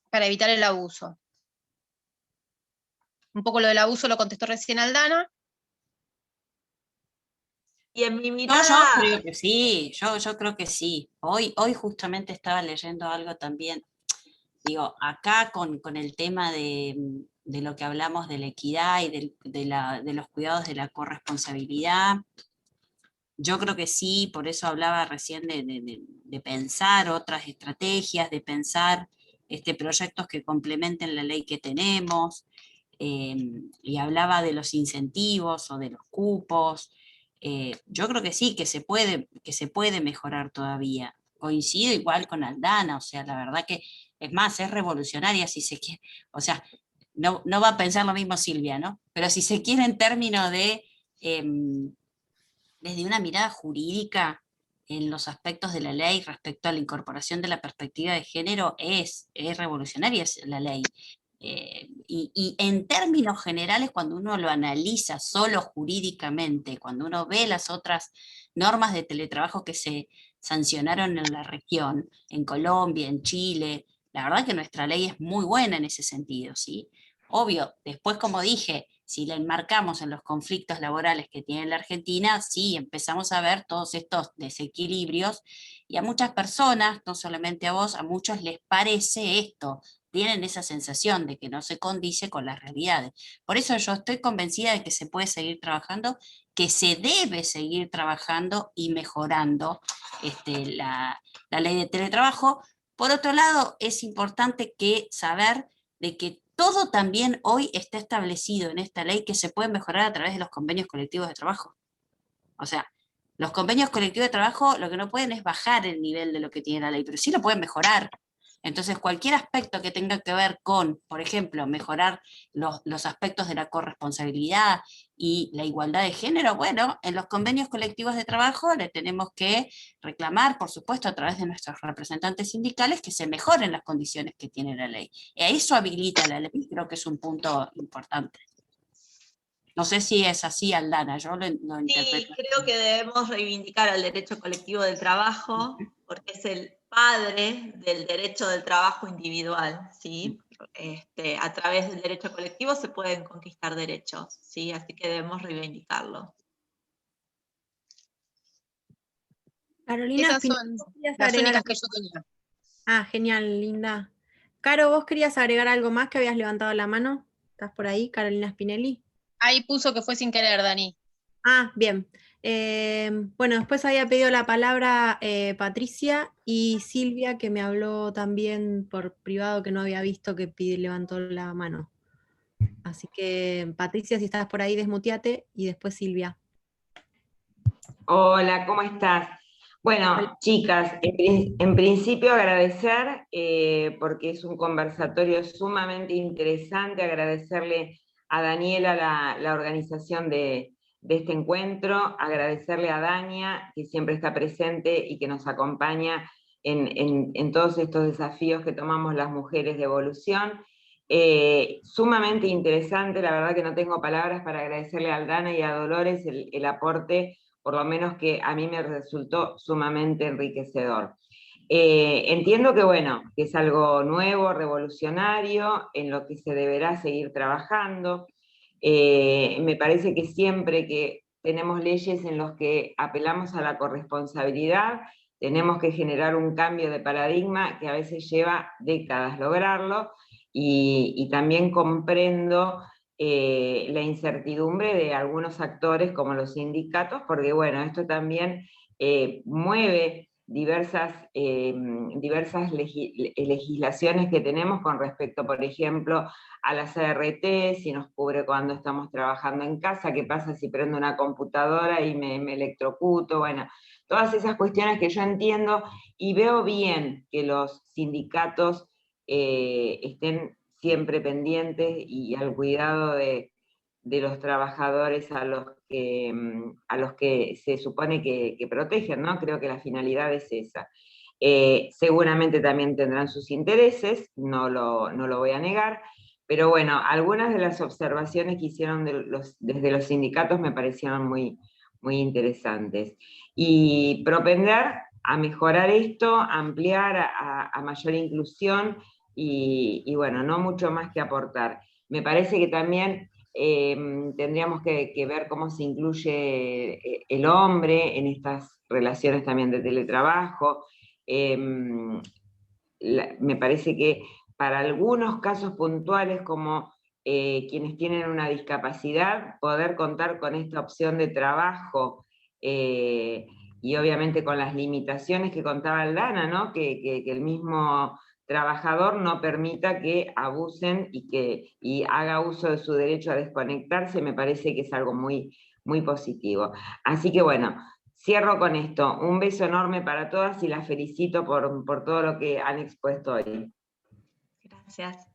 para evitar el abuso? Un poco lo del abuso lo contestó recién Aldana. Y en mi mirada... Yo creo que sí, yo creo que sí. Hoy justamente estaba leyendo algo también. Digo, acá con el tema de lo que hablamos de la equidad y de los cuidados de la corresponsabilidad, yo creo que sí, por eso hablaba recién de pensar otras estrategias, de pensar proyectos que complementen la ley que tenemos, y hablaba de los incentivos o de los cupos. Yo creo que sí, que se puede mejorar todavía. Coincido igual con Aldana, o sea, la verdad que, es más, es revolucionaria si se quiere, o sea, no va a pensar lo mismo Silvia, ¿no? Pero si se quiere en términos de, desde una mirada jurídica, en los aspectos de la ley respecto a la incorporación de la perspectiva de género, es revolucionaria la ley. Y en términos generales, cuando uno lo analiza solo jurídicamente, cuando uno ve las otras normas de teletrabajo que se sancionaron en la región, en Colombia, en Chile, la verdad que nuestra ley es muy buena en ese sentido, ¿sí? Obvio, después, como dije, si la enmarcamos en los conflictos laborales que tiene la Argentina, sí empezamos a ver todos estos desequilibrios, y a muchas personas, no solamente a vos, a muchos les parece esto, tienen esa sensación de que no se condice con las realidades. Por eso yo estoy convencida de que se puede seguir trabajando, que se debe seguir trabajando y mejorando la ley de teletrabajo. Por otro lado, es importante saber de que todo también hoy está establecido en esta ley que se puede mejorar a través de los convenios colectivos de trabajo. O sea, los convenios colectivos de trabajo lo que no pueden es bajar el nivel de lo que tiene la ley, pero sí lo pueden mejorar. Entonces, cualquier aspecto que tenga que ver con, por ejemplo, mejorar los aspectos de la corresponsabilidad y la igualdad de género, bueno, en los convenios colectivos de trabajo le tenemos que reclamar, por supuesto, a través de nuestros representantes sindicales, que se mejoren las condiciones que tiene la ley. Y a eso habilita la ley, creo que es un punto importante. No sé si es así, Aldana, yo lo interpreto. Sí, creo que debemos reivindicar al derecho colectivo del trabajo, porque es el padre del derecho del trabajo individual, ¿sí? A través del derecho colectivo se pueden conquistar derechos, ¿sí? Así que debemos reivindicarlo. Carolina Esas Spinelli, son ¿vos querías las agregar únicas que algo? yo tenía. Ah, genial, linda. Caro, ¿vos querías agregar algo más que habías levantado la mano? ¿Estás por ahí, Carolina Spinelli? Ahí puso que fue sin querer, Dani. Ah, bien. Bueno, después había pedido la palabra Patricia y Silvia, que me habló también por privado, que no había visto que levantó la mano. Así que, Patricia, si estás por ahí, desmuteate, y después Silvia. Hola, ¿cómo estás? Bueno, Hola. chicas, en principio agradecer porque es un conversatorio sumamente interesante, agradecerle a Daniela la organización de este encuentro, agradecerle a Dania, que siempre está presente y que nos acompaña en todos estos desafíos que tomamos las mujeres de evolución. Sumamente interesante, la verdad que no tengo palabras para agradecerle a Aldana y a Dolores el aporte, por lo menos que a mí me resultó sumamente enriquecedor. Entiendo que, bueno, que es algo nuevo, revolucionario, en lo que se deberá seguir trabajando. Me parece que siempre que tenemos leyes en las que apelamos a la corresponsabilidad, tenemos que generar un cambio de paradigma que a veces lleva décadas lograrlo, y también comprendo la incertidumbre de algunos actores como los sindicatos, porque bueno, esto también mueve diversas legislaciones que tenemos con respecto, por ejemplo, a las ART, si nos cubre cuando estamos trabajando en casa, qué pasa si prendo una computadora y me electrocuto, bueno, todas esas cuestiones que yo entiendo, y veo bien que los sindicatos estén siempre pendientes y al cuidado de los trabajadores a los que se supone que protegen, ¿no? Creo que la finalidad es esa. Seguramente también tendrán sus intereses, no lo voy a negar, pero bueno, algunas de las observaciones que hicieron desde los sindicatos me parecieron muy, muy interesantes. Y propender a mejorar esto, a ampliar a mayor inclusión, y bueno, no mucho más que aportar. Me parece que también tendríamos que ver cómo se incluye el hombre en estas relaciones también de teletrabajo. Me parece que para algunos casos puntuales, como quienes tienen una discapacidad, poder contar con esta opción de trabajo, y obviamente con las limitaciones que contaba Aldana, ¿no? Que el mismo trabajador no permita que abusen y haga uso de su derecho a desconectarse, me parece que es algo muy, muy positivo. Así que bueno, cierro con esto. Un beso enorme para todas y las felicito por todo lo que han expuesto hoy. Gracias.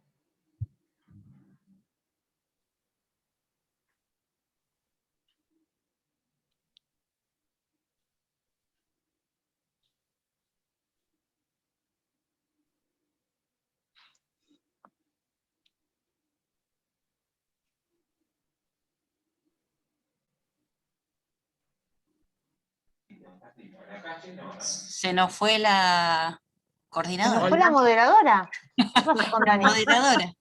Se nos fue la ¿Se nos coordinadora. fue la moderadora? ¿Qué pasó con La Dani? moderadora.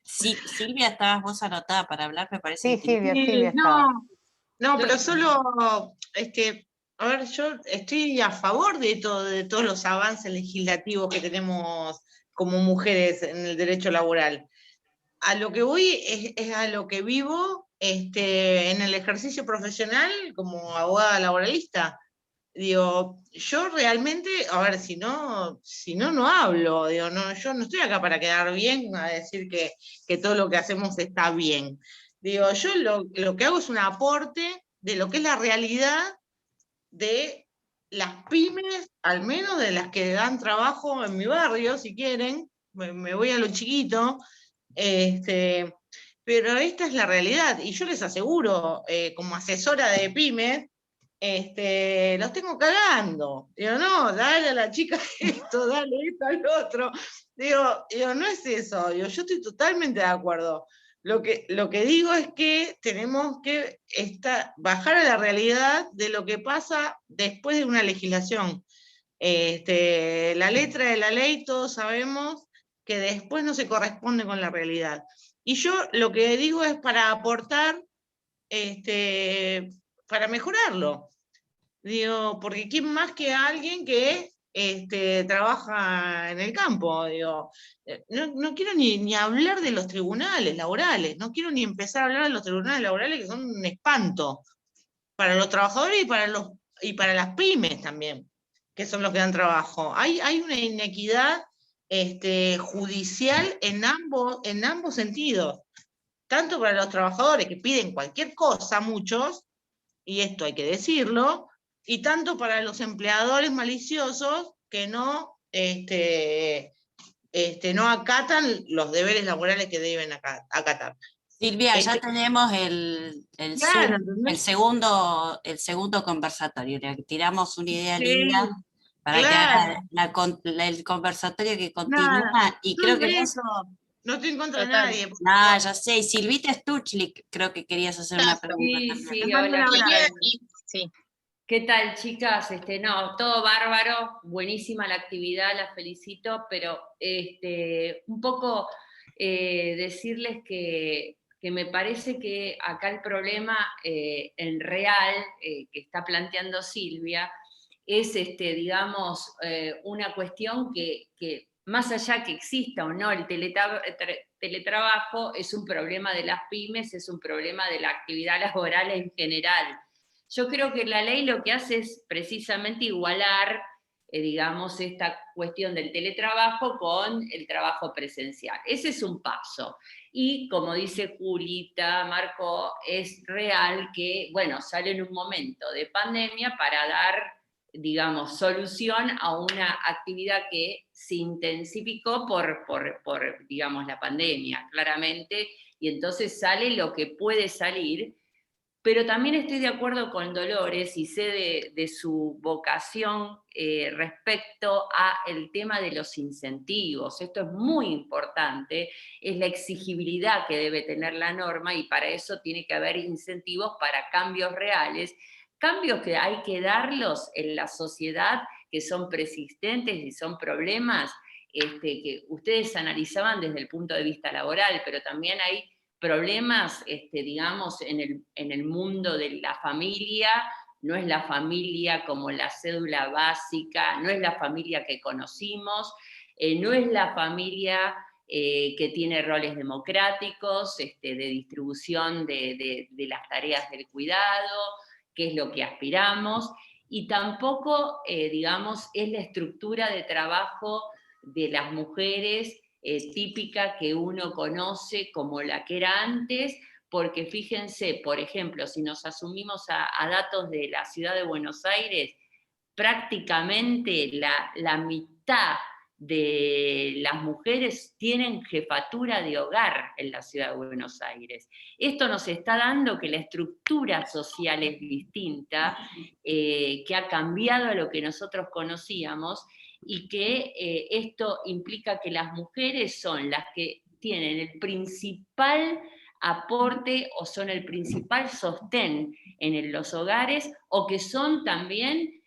Sí, Silvia, estabas vos anotada para hablar, me parece. Sí, que Silvia Sí, estaba. no, pero solo, a ver, yo estoy a favor de todos los avances legislativos que tenemos como mujeres en el derecho laboral. A lo que voy es a lo que vivo en el ejercicio profesional como abogada laboralista. Digo, yo realmente, a ver, si no hablo, digo, no, yo no estoy acá para quedar bien, a decir que todo lo que hacemos está bien. Digo, yo lo que hago es un aporte de lo que es la realidad de las pymes, al menos de las que dan trabajo en mi barrio, si quieren, me voy a lo chiquito, pero esta es la realidad, y yo les aseguro, como asesora de pymes, los tengo cagando. Digo, no, dale a la chica esto, dale esto al otro. Digo, no es eso, digo, yo estoy totalmente de acuerdo. Lo que digo es que tenemos que bajar a la realidad de lo que pasa después de una legislación. La letra de la ley, todos sabemos que después no se corresponde con la realidad. Y yo lo que digo es para aportar, para mejorarlo. Digo, porque ¿quién más que alguien que trabaja en el campo? Digo, no quiero ni hablar de los tribunales laborales, no quiero ni empezar a hablar de los tribunales laborales, que son un espanto para los trabajadores y para las pymes también, que son los que dan trabajo. Hay una inequidad judicial en ambos sentidos, tanto para los trabajadores que piden cualquier cosa, muchos, y esto hay que decirlo, y tanto para los empleadores maliciosos que no acatan los deberes laborales que deben acatar. Silvia, ya tenemos el Claro, segundo conversatorio. Le tiramos una idea Sí, linda para claro. que haga el conversatorio que continúa. Nada, Y creo que eso, no estoy en contra de Total. nadie. ya sé. Y Silvita Stuchlik, creo que querías hacer una pregunta Sí, también. sí, Les mando un hola, ¿qué abrazo. tal? Sí. ¿Qué tal, chicas? No, todo bárbaro, buenísima la actividad, las felicito, pero un poco decirles que me parece que acá el problema en real que está planteando Silvia es, digamos, una cuestión que más allá que exista o no el teletrabajo, es un problema de las pymes, es un problema de la actividad laboral en general. Yo creo que la ley lo que hace es precisamente igualar, digamos, esta cuestión del teletrabajo con el trabajo presencial. Ese es un paso. Y como dice Julita, Marco, es real que, bueno, sale en un momento de pandemia para dar, digamos, solución a una actividad que se intensificó por digamos, la pandemia, claramente, y entonces sale lo que puede salir. Pero también estoy de acuerdo con Dolores y sé de su vocación respecto al tema de los incentivos. Esto es muy importante, es la exigibilidad que debe tener la norma y para eso tiene que haber incentivos para cambios reales, cambios que hay que darlos en la sociedad, que son persistentes y son problemas que ustedes analizaban desde el punto de vista laboral, pero también hay problemas, digamos, en el mundo de la familia. No es la familia como la cédula básica, no es la familia que conocimos, no es la familia que tiene roles democráticos, de distribución de las tareas del cuidado, que es lo que aspiramos, y tampoco, digamos, es la estructura de trabajo de las mujeres típica que uno conoce como la que era antes, porque fíjense, por ejemplo, si nos asumimos a datos de la ciudad de Buenos Aires, prácticamente la mitad de las mujeres tienen jefatura de hogar en la ciudad de Buenos Aires. Esto nos está dando que la estructura social es distinta, que ha cambiado a lo que nosotros conocíamos, y que esto implica que las mujeres son las que tienen el principal aporte o son el principal sostén en los hogares, o que son también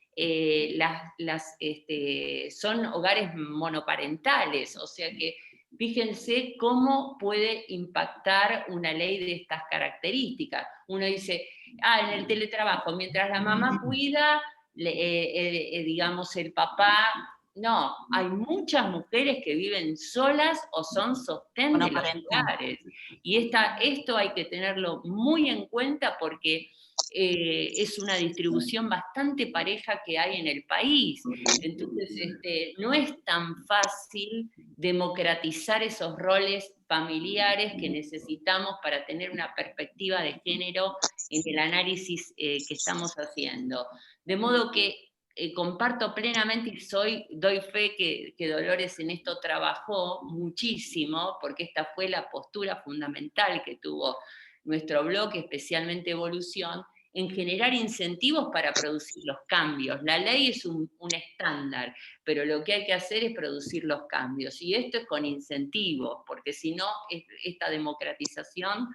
son hogares monoparentales, o sea que fíjense cómo puede impactar una ley de estas características. Uno dice, en el teletrabajo, mientras la mamá cuida, digamos, el papá. No, hay muchas mujeres que viven solas o son sostén de los hogares. Y esto hay que tenerlo muy en cuenta porque es una distribución bastante pareja que hay en el país. Entonces, no es tan fácil democratizar esos roles familiares que necesitamos para tener una perspectiva de género en el análisis que estamos haciendo. De modo que comparto plenamente y doy fe que Dolores en esto trabajó muchísimo, porque esta fue la postura fundamental que tuvo nuestro bloque, especialmente Evolución, en generar incentivos para producir los cambios. La ley es un estándar, pero lo que hay que hacer es producir los cambios, y esto es con incentivos, porque si no, esta democratización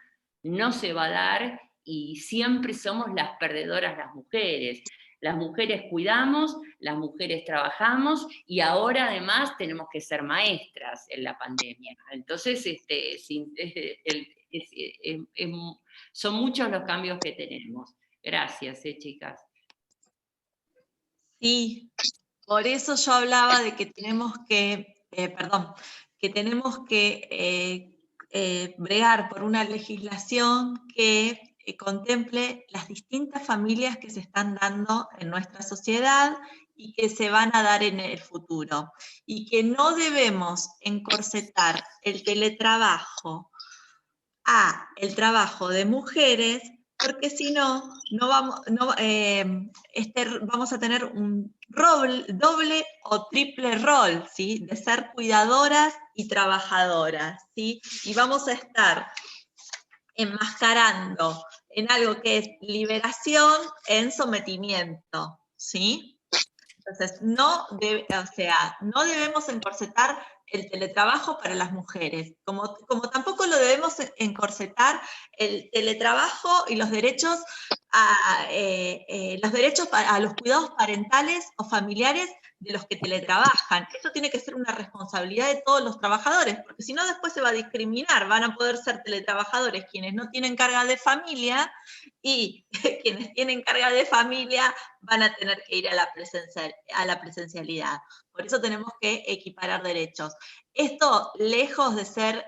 no se va a dar, y siempre somos las perdedoras las mujeres. Las mujeres cuidamos, las mujeres trabajamos, y ahora además tenemos que ser maestras en la pandemia. Entonces, son muchos los cambios que tenemos. Gracias, chicas. Sí, por eso yo hablaba de que tenemos que, bregar por una legislación que contemple las distintas familias que se están dando en nuestra sociedad y que se van a dar en el futuro. Y que no debemos encorsetar el teletrabajo a el trabajo de mujeres, porque si no, vamos a tener un doble o triple rol, ¿sí? De ser cuidadoras y trabajadoras, ¿sí? Y vamos a estar enmascarando en algo que es liberación en sometimiento, ¿sí? Entonces, no debemos encorsetar el teletrabajo para las mujeres, como tampoco lo debemos encorsetar el teletrabajo y los derechos a los cuidados parentales o familiares de los que teletrabajan. Esto tiene que ser una responsabilidad de todos los trabajadores, porque si no después se va a discriminar, van a poder ser teletrabajadores quienes no tienen carga de familia, y quienes tienen carga de familia van a tener que ir a la presencialidad. Por eso tenemos que equiparar derechos. Esto, lejos de ser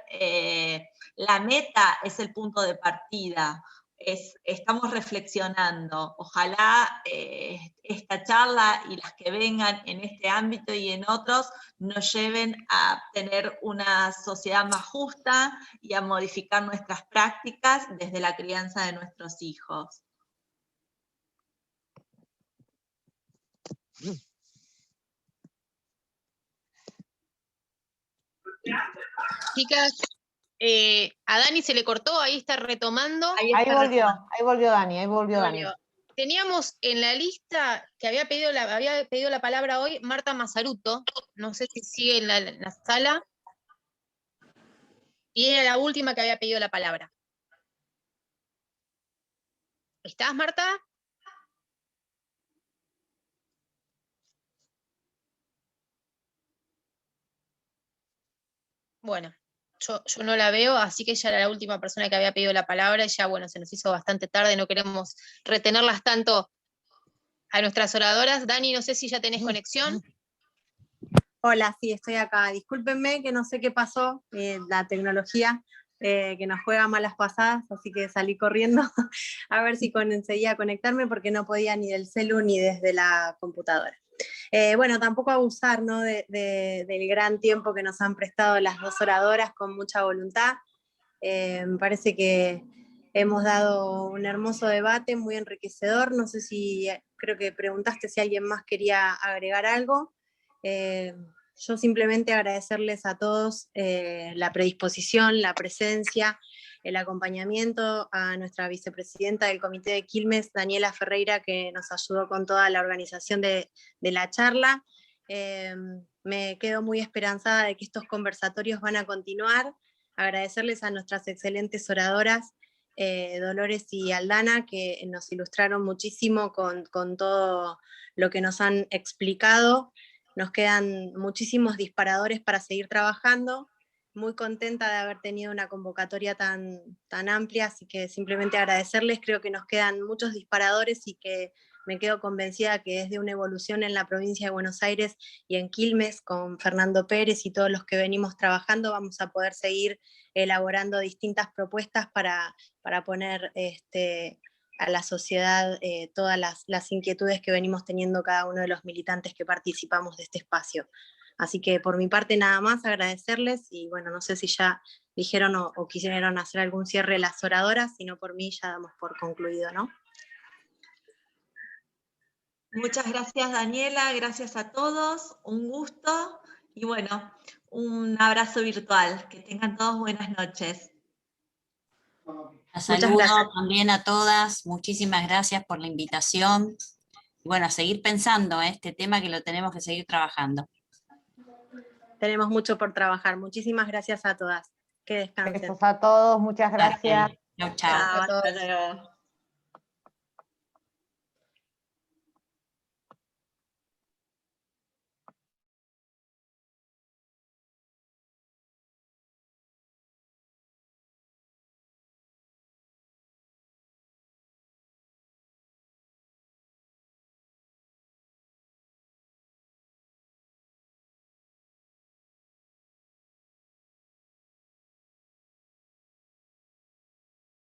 la meta, es el punto de partida. Estamos reflexionando. Ojalá esta charla y las que vengan en este ámbito y en otros nos lleven a tener una sociedad más justa y a modificar nuestras prácticas desde la crianza de nuestros hijos. Chicas, a Dani se le cortó, ahí está retomando. Ahí volvió Dani. Teníamos en la lista que había pedido la palabra hoy Marta Mazzaruto, no sé si sigue en la sala, y era la última que había pedido la palabra. ¿Estás, Marta? Bueno, yo no la veo, así que ella era la última persona que había pedido la palabra, y ya, bueno, se nos hizo bastante tarde, no queremos retenerlas tanto a nuestras oradoras. Dani, no sé si ya tenés conexión. Hola, sí, estoy acá. Discúlpenme que no sé qué pasó, la tecnología que nos juega malas pasadas, así que salí corriendo a ver si conseguía conectarme, porque no podía ni del celu ni desde la computadora. Bueno, tampoco abusar, ¿no? del gran tiempo que nos han prestado las dos oradoras con mucha voluntad. Me parece que hemos dado un hermoso debate, muy enriquecedor. No sé si, creo que preguntaste si alguien más quería agregar algo. Yo simplemente agradecerles a todos la predisposición, la presencia, el acompañamiento, a nuestra vicepresidenta del Comité de Quilmes, Daniela Ferreira, que nos ayudó con toda la organización de la charla. Me quedo muy esperanzada de que estos conversatorios van a continuar. Agradecerles a nuestras excelentes oradoras Dolores y Aldana, que nos ilustraron muchísimo con todo lo que nos han explicado. Nos quedan muchísimos disparadores para seguir trabajando. Muy contenta de haber tenido una convocatoria tan amplia, así que simplemente agradecerles. Creo que nos quedan muchos disparadores y que me quedo convencida que es de una evolución en la provincia de Buenos Aires y en Quilmes, con Fernando Pérez y todos los que venimos trabajando, vamos a poder seguir elaborando distintas propuestas para poner a la sociedad todas las inquietudes que venimos teniendo cada uno de los militantes que participamos de este espacio. Así que por mi parte nada más, agradecerles, y bueno, no sé si ya dijeron o quisieron hacer algún cierre las oradoras, si no por mí ya damos por concluido, ¿no? Muchas gracias, Daniela, gracias a todos, un gusto, y bueno, un abrazo virtual. Que tengan todos buenas noches. Saludos también a todas, muchísimas gracias por la invitación. Y bueno, a seguir pensando este tema, que lo tenemos que seguir trabajando. Tenemos mucho por trabajar. Muchísimas gracias a todas. Que descansen. Besos a todos, muchas gracias. Chao, chao. Hasta luego.